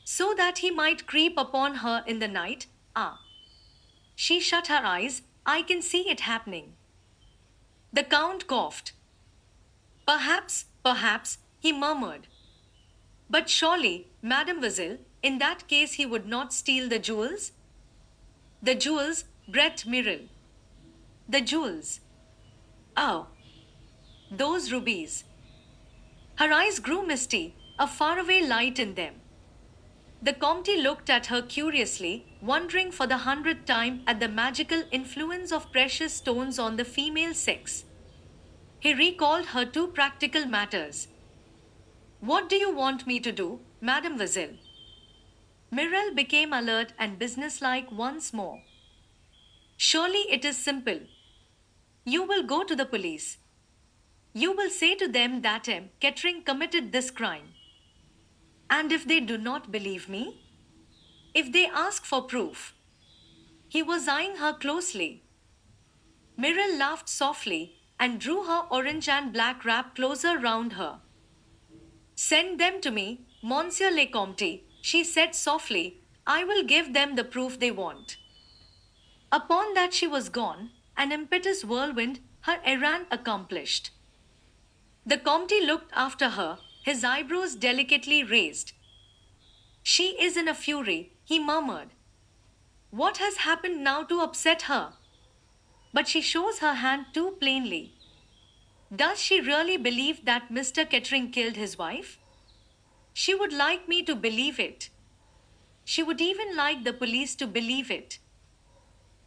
So that he might creep upon her in the night? Ah. She shut her eyes, I can see it happening. The Count coughed. Perhaps, he murmured. But surely, Mademoiselle, in that case he would not steal the jewels? The jewels, breathed Myrrel. The jewels. Oh, those rubies. Her eyes grew misty, a faraway light in them. The Comte looked at her curiously, wondering for the 100th time at the magical influence of precious stones on the female sex. He recalled her two practical matters. What do you want me to do, Mademoiselle? Myrrel became alert and businesslike once more. Surely it is simple. You will go to the police. You will say to them that M. Kettering committed this crime. And if they do not believe me? If they ask for proof? He was eyeing her closely. Myrrel laughed softly and drew her orange and black wrap closer round her. Send them to me, Monsieur le Comte, she said softly. I will give them the proof they want. Upon that she was gone, an impetuous whirlwind, her errand accomplished. The Comte looked after her, his eyebrows delicately raised. She is in a fury, he murmured. What has happened now to upset her? But she shows her hand too plainly. Does she really believe that Mr. Kettering killed his wife? She would like me to believe it. She would even like the police to believe it.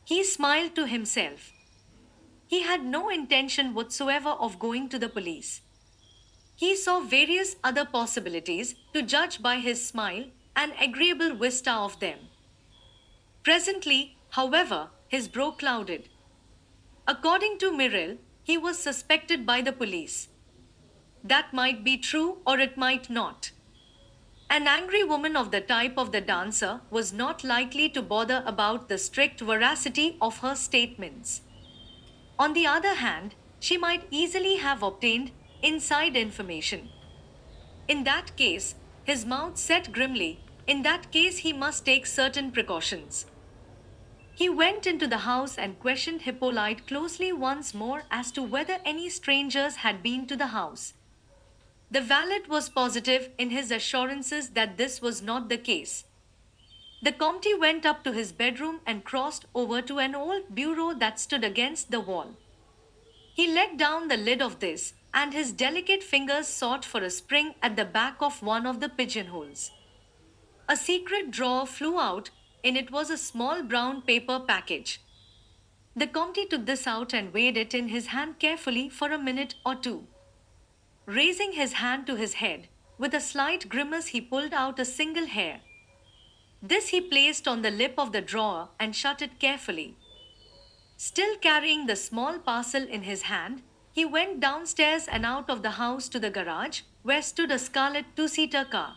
He smiled to himself. He had no intention whatsoever of going to the police. He saw various other possibilities, to judge by his smile, an agreeable vista of them. Presently, however, his brow clouded. According to Myrrell, he was suspected by the police. That might be true or it might not. An angry woman of the type of the dancer was not likely to bother about the strict veracity of her statements. On the other hand, she might easily have obtained inside information. In that case, his mouth set grimly, in that case, he must take certain precautions. He went into the house and questioned Hippolyte closely once more as to whether any strangers had been to the house. The valet was positive in his assurances that this was not the case. The Comte went up to his bedroom and crossed over to an old bureau that stood against the wall. He let down the lid of this, and his delicate fingers sought for a spring at the back of one of the pigeonholes. A secret drawer flew out, in it was a small brown paper package. The Comte took this out and weighed it in his hand carefully for a minute or two. Raising his hand to his head, with a slight grimace he pulled out a single hair. This he placed on the lip of the drawer and shut it carefully. Still carrying the small parcel in his hand, he went downstairs and out of the house to the garage, where stood a scarlet two-seater car.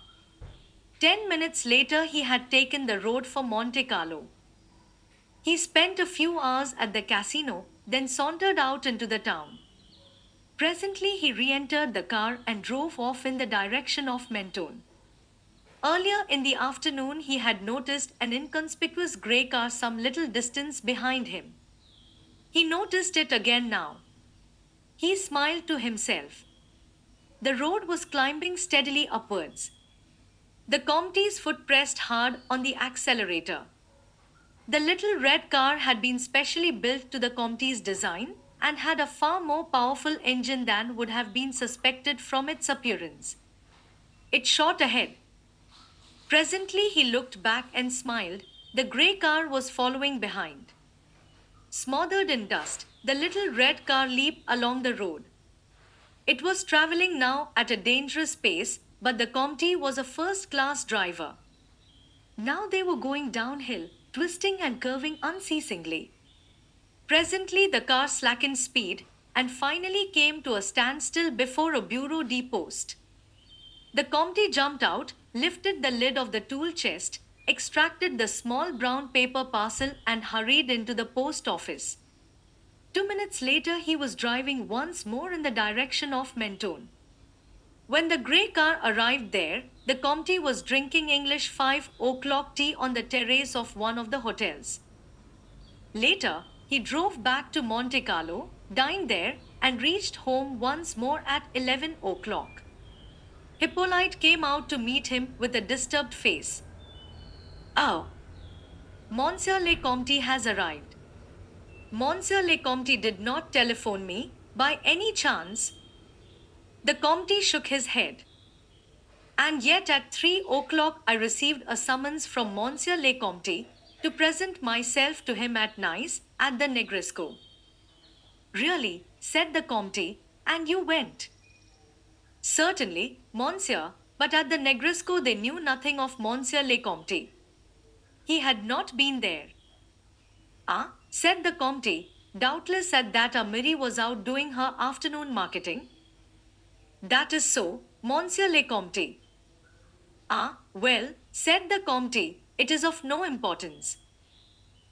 10 minutes later, he had taken the road for Monte Carlo. He spent a few hours at the casino, then sauntered out into the town. Presently, he re-entered the car and drove off in the direction of Mentone. Earlier in the afternoon, he had noticed an inconspicuous grey car some little distance behind him. He noticed it again now. He smiled to himself. The road was climbing steadily upwards. The Comte's foot pressed hard on the accelerator. The little red car had been specially built to the Comte's design and had a far more powerful engine than would have been suspected from its appearance. It shot ahead. Presently he looked back and smiled. The grey car was following behind. Smothered in dust, the little red car leaped along the road. It was traveling now at a dangerous pace, but the Comte was a first-class driver. Now they were going downhill, twisting and curving unceasingly. Presently the car slackened speed and finally came to a standstill before a bureau de poste. The Comte jumped out, lifted the lid of the tool chest, extracted the small brown paper parcel and hurried into the post office. 2 minutes later he was driving once more in the direction of Mentone. When the grey car arrived there, the Comte was drinking English 5 o'clock tea on the terrace of one of the hotels. Later, he drove back to Monte Carlo, dined there, and reached home once more at 11 o'clock. Hippolyte came out to meet him with a disturbed face. "Oh, Monsieur le Comte has arrived. Monsieur le Comte did not telephone me, by any chance?" The Comte shook his head. "And yet at 3 o'clock I received a summons from Monsieur le Comte to present myself to him at Nice, at the Negresco." "Really," said the Comte, "and you went?" "Certainly, Monsieur, but at the Negresco they knew nothing of Monsieur le Comte. He had not been there." "Ah," said the Comte, "doubtless at that Miri was out doing her afternoon marketing." "That is so, Monsieur le Comte." "Ah, well," said the Comte, "it is of no importance."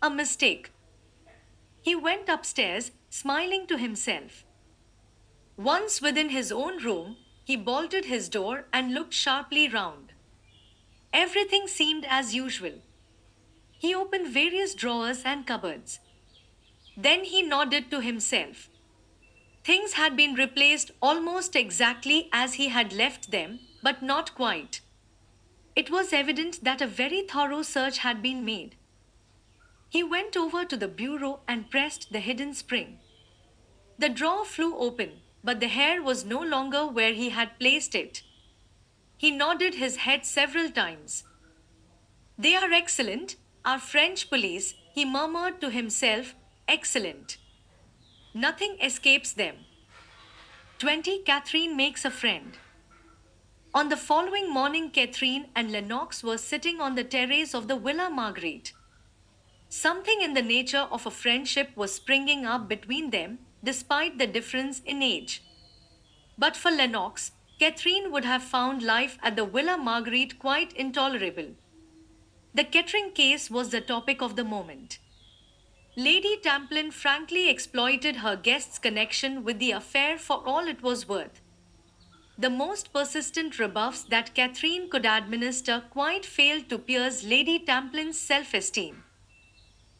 "A mistake." He went upstairs, smiling to himself. Once within his own room, he bolted his door and looked sharply round. Everything seemed as usual. He opened various drawers and cupboards. Then he nodded to himself. Things had been replaced almost exactly as he had left them, but not quite. It was evident that a very thorough search had been made. He went over to the bureau and pressed the hidden spring. The drawer flew open, but the hair was no longer where he had placed it. He nodded his head several times. They are excellent, our French police, he murmured to himself, excellent. Nothing escapes them. 20. Catherine makes a friend. On the following morning, Catherine and Lennox were sitting on the terrace of the Villa Marguerite. Something in the nature of a friendship was springing up between them, despite the difference in age. But for Lennox, Catherine would have found life at the Villa Marguerite quite intolerable. The Kettering case was the topic of the moment. Lady Tamplin frankly exploited her guest's connection with the affair for all it was worth. The most persistent rebuffs that Catherine could administer quite failed to pierce Lady Tamplin's self-esteem.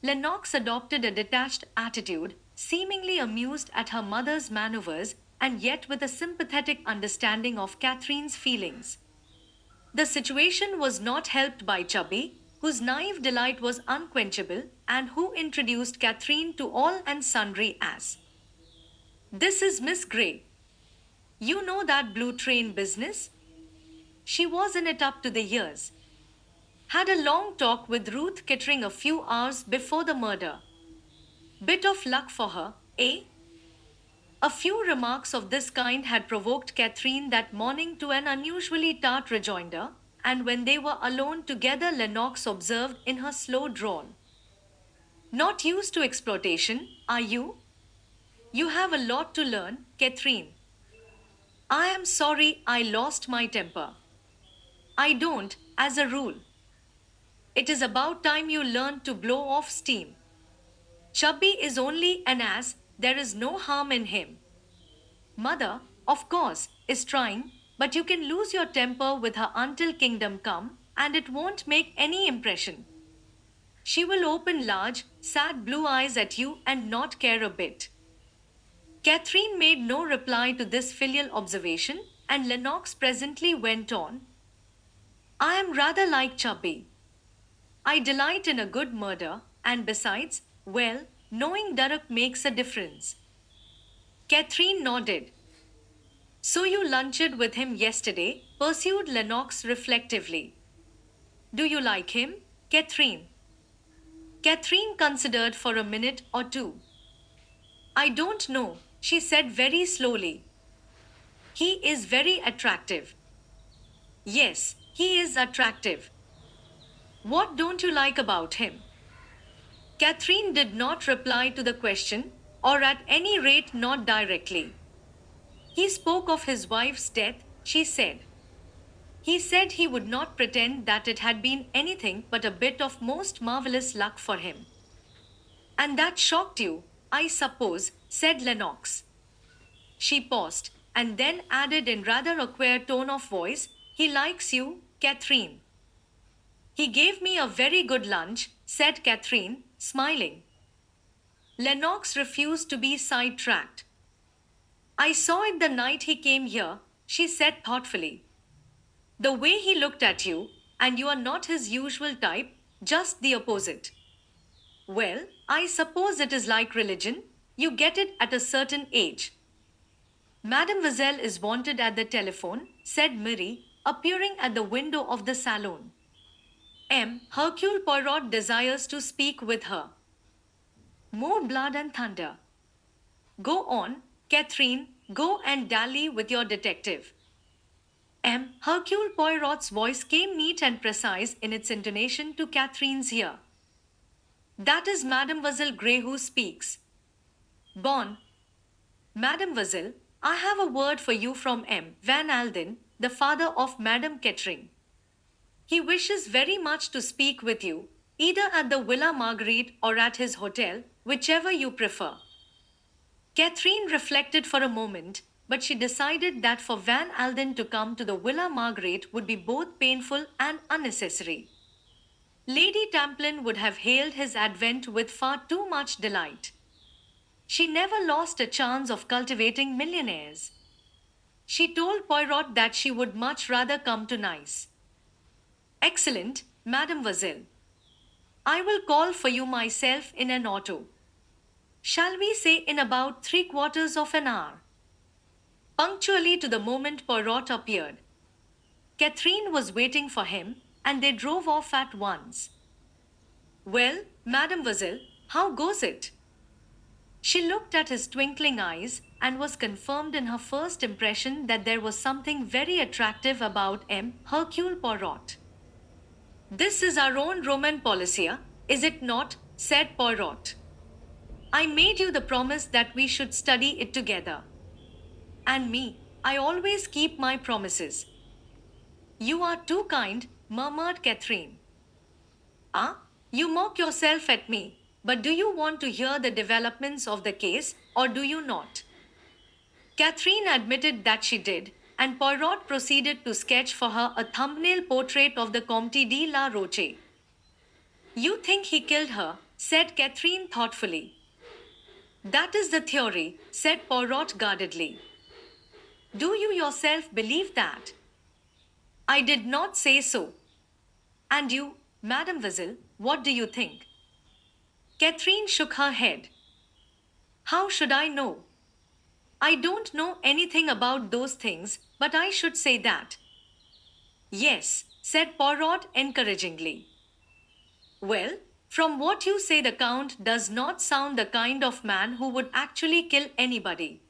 Lennox adopted a detached attitude, seemingly amused at her mother's maneuvers and yet with a sympathetic understanding of Catherine's feelings. The situation was not helped by Chubby, whose naive delight was unquenchable and who introduced Catherine to all and sundry as, "This is Miss Grey. You know that blue train business? She was in it up to the ears. Had a long talk with Ruth Kettering a few hours before the murder. Bit of luck for her, eh?" A few remarks of this kind had provoked Catherine that morning to an unusually tart rejoinder, and when they were alone together, Lennox observed in her slow drawl, "Not used to exploitation, are you? You have a lot to learn, Catherine. I am sorry I lost my temper. I don't, as a rule. It is about time you learned to blow off steam. Chubby is only an ass, there is no harm in him. Mother, of course, is trying, but you can lose your temper with her until kingdom come, and it won't make any impression. She will open large, sad blue eyes at you and not care a bit." Catherine made no reply to this filial observation, and Lennox presently went on, "I am rather like Chubby. I delight in a good murder, and besides, well, knowing Durrock makes a difference." Catherine nodded. "So you lunched with him yesterday?" pursued Lennox reflectively. "Do you like him, Catherine?" Catherine considered for a minute or two. "I don't know," she said very slowly. "He is very attractive." "Yes, he is attractive. What don't you like about him?" Catherine did not reply to the question, or at any rate not directly. "He spoke of his wife's death," she said. "He said he would not pretend that it had been anything but a bit of most marvelous luck for him." "And that shocked you, I suppose," said Lennox. She paused, and then added in rather a queer tone of voice, "He likes you, Catherine." "He gave me a very good lunch," said Catherine, smiling. Lennox refused to be sidetracked. "I saw it the night he came here," she said thoughtfully. "The way he looked at you, and you are not his usual type, just the opposite. Well, I suppose it is like religion, you get it at a certain age." "Mademoiselle is wanted at the telephone," said Mary, appearing at the window of the salon. "Hercule Poirot desires to speak with her." More blood and thunder. "Go on, Catherine, go and dally with your detective." Hercule Poirot's voice came neat and precise in its intonation to Catherine's ear. "That is Mademoiselle Grey who speaks. Bon, Mademoiselle, I have a word for you from Van Alden, the father of Madame Kettering. He wishes very much to speak with you, either at the Villa Marguerite or at his hotel, whichever you prefer." Catherine reflected for a moment, but she decided that for Van Alden to come to the Villa Marguerite would be both painful and unnecessary. Lady Tamplin would have hailed his advent with far too much delight. She never lost a chance of cultivating millionaires. She told Poirot that she would much rather come to Nice. "Excellent, Mademoiselle. I will call for you myself in an auto. Shall we say in about 3/4 of an hour?" Punctually to the moment Poirot appeared. Catherine was waiting for him, and they drove off at once. Well, Mademoiselle, how goes it? She looked at his twinkling eyes and was confirmed in her first impression that there was something very attractive about M. Hercule Poirot. This is our own Roman Policia, is it not? Said Poirot. I made you the promise that we should study it together. And me, I always keep my promises. You are too kind, murmured Catherine. Ah, you mock yourself at me. But do you want to hear the developments of the case, or do you not? Catherine admitted that she did, and Poirot proceeded to sketch for her a thumbnail portrait of the Comte de la Roche. You think he killed her, said Catherine thoughtfully. That is the theory, said Poirot guardedly. Do you yourself believe that? I did not say so. And you, Mademoiselle, what do you think? Catherine shook her head. How should I know? I don't know anything about those things, but I should say that. Yes, said Poirot encouragingly. Well, from what you say, the Count does not sound the kind of man who would actually kill anybody.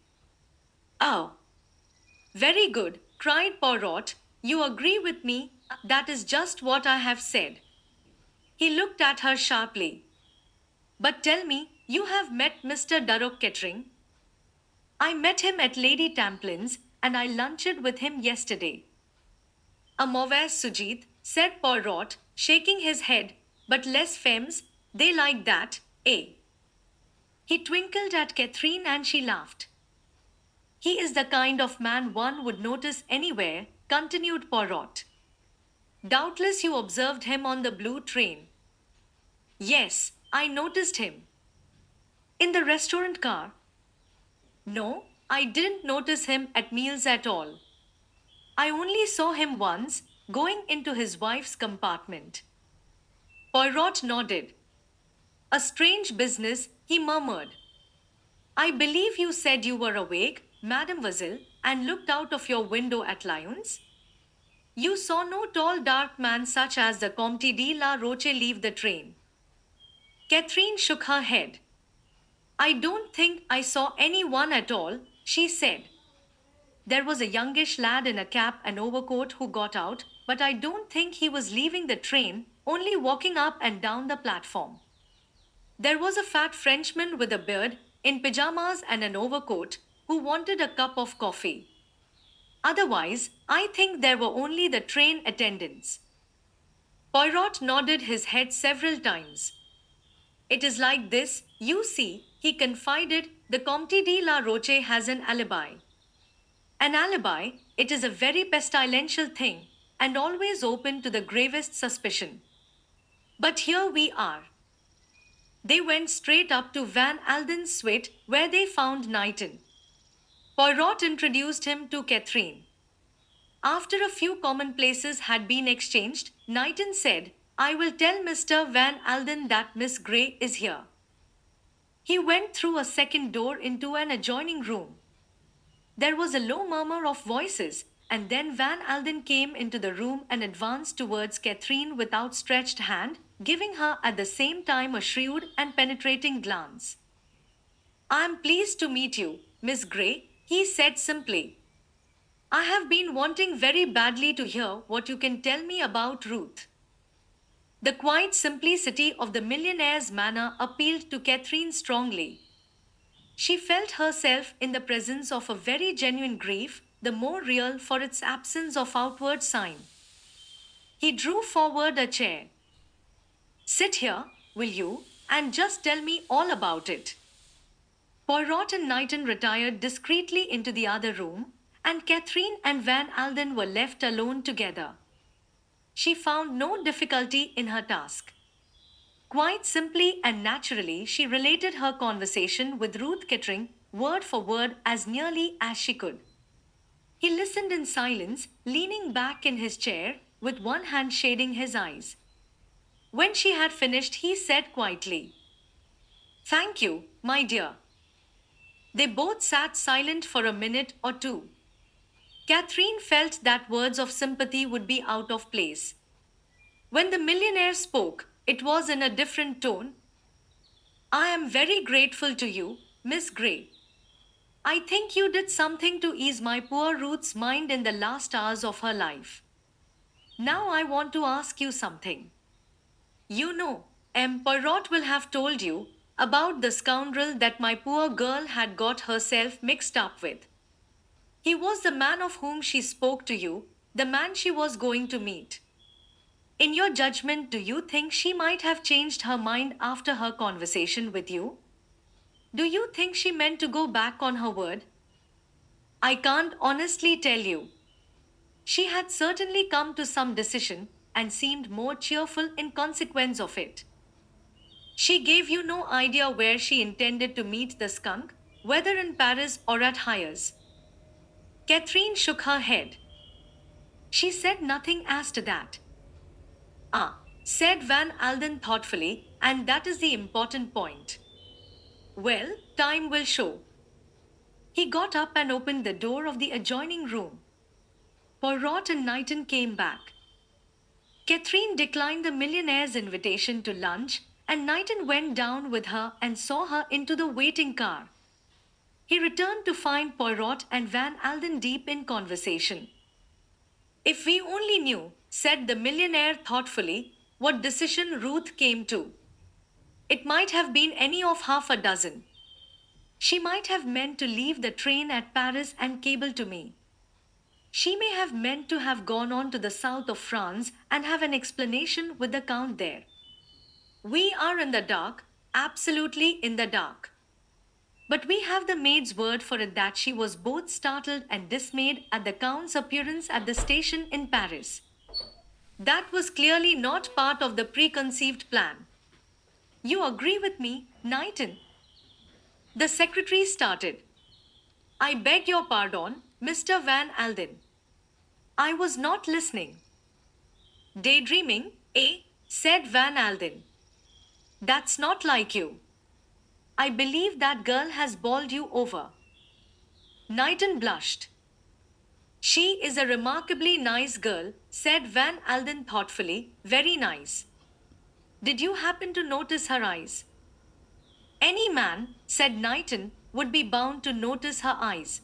Oh, very good, cried Poirot. You agree with me? That is just what I have said. He looked at her sharply. But tell me, you have met Mr. Durrock Kettering? I met him at Lady Tamplin's, and I lunched with him yesterday. A mauvais sujet, said Poirot, shaking his head, but les femmes, they like that, eh? He twinkled at Catherine and she laughed. He is the kind of man one would notice anywhere, continued Poirot. Doubtless you observed him on the blue train. Yes, I noticed him. In the restaurant car? No, I didn't notice him at meals at all. I only saw him once, going into his wife's compartment. Poirot nodded. A strange business, he murmured. I believe you said you were awake, Mademoiselle, and looked out of your window at Lyons? You saw no tall dark man such as the Comte de la Roche leave the train. Catherine shook her head. I don't think I saw any one at all, she said. There was a youngish lad in a cap and overcoat who got out, but I don't think he was leaving the train, only walking up and down the platform. There was a fat Frenchman with a beard, in pyjamas and an overcoat, who wanted a cup of coffee. Otherwise, I think there were only the train attendants. Poirot nodded his head several times. It is like this, you see, he confided, the Comte de la Roche has an alibi. An alibi, it is a very pestilential thing, and always open to the gravest suspicion. But here we are. They went straight up to Van Alden's suite, where they found Knighton. Poirot introduced him to Catherine. After a few commonplaces had been exchanged, Knighton said, I will tell Mr. Van Alden that Miss Grey is here. He went through a second door into an adjoining room. There was a low murmur of voices, and then Van Alden came into the room and advanced towards Catherine with outstretched hand, giving her at the same time a shrewd and penetrating glance. I am pleased to meet you, Miss Grey, he said simply. I have been wanting very badly to hear what you can tell me about Ruth. The quiet simplicity of the millionaire's manner appealed to Catherine strongly. She felt herself in the presence of a very genuine grief, the more real for its absence of outward sign. He drew forward a chair. Sit here, will you, and just tell me all about it. Poirot and Knighton retired discreetly into the other room, and Catherine and Van Alden were left alone together. She found no difficulty in her task. Quite simply and naturally, she related her conversation with Ruth Kettering, word for word, as nearly as she could. He listened in silence, leaning back in his chair, with one hand shading his eyes. When she had finished, he said quietly, Thank you, my dear. They both sat silent for a minute or two. Catherine felt that words of sympathy would be out of place. When the millionaire spoke, it was in a different tone. I am very grateful to you, Miss Gray. I think you did something to ease my poor Ruth's mind in the last hours of her life. Now I want to ask you something. You know, Poirot will have told you about the scoundrel that my poor girl had got herself mixed up with. He was the man of whom she spoke to you, the man she was going to meet. In your judgment, do you think she might have changed her mind after her conversation with you? Do you think she meant to go back on her word? I can't honestly tell you. She had certainly come to some decision and seemed more cheerful in consequence of it. She gave you no idea where she intended to meet the skunk, whether in Paris or at Hyers. Catherine shook her head. She said nothing as to that. Ah, said Van Alden thoughtfully, and that is the important point. Well, time will show. He got up and opened the door of the adjoining room. Poirot and Knighton came back. Catherine declined the millionaire's invitation to lunch, and Knighton went down with her and saw her into the waiting car. He returned to find Poirot and Van Alden deep in conversation. If we only knew, said the millionaire thoughtfully, what decision Ruth came to. It might have been any of half a dozen. She might have meant to leave the train at Paris and cable to me. She may have meant to have gone on to the south of France and have an explanation with the Count there. We are in the dark, absolutely in the dark. But we have the maid's word for it that she was both startled and dismayed at the Count's appearance at the station in Paris. That was clearly not part of the preconceived plan. You agree with me, Knighton? The secretary started. I beg your pardon, Mr. Van Alden. I was not listening. Daydreaming, eh? Said Van Alden. That's not like you. I believe that girl has bowled you over. Knighton blushed. She is a remarkably nice girl, said Van Alden thoughtfully, very nice. Did you happen to notice her eyes? Any man, said Knighton, would be bound to notice her eyes.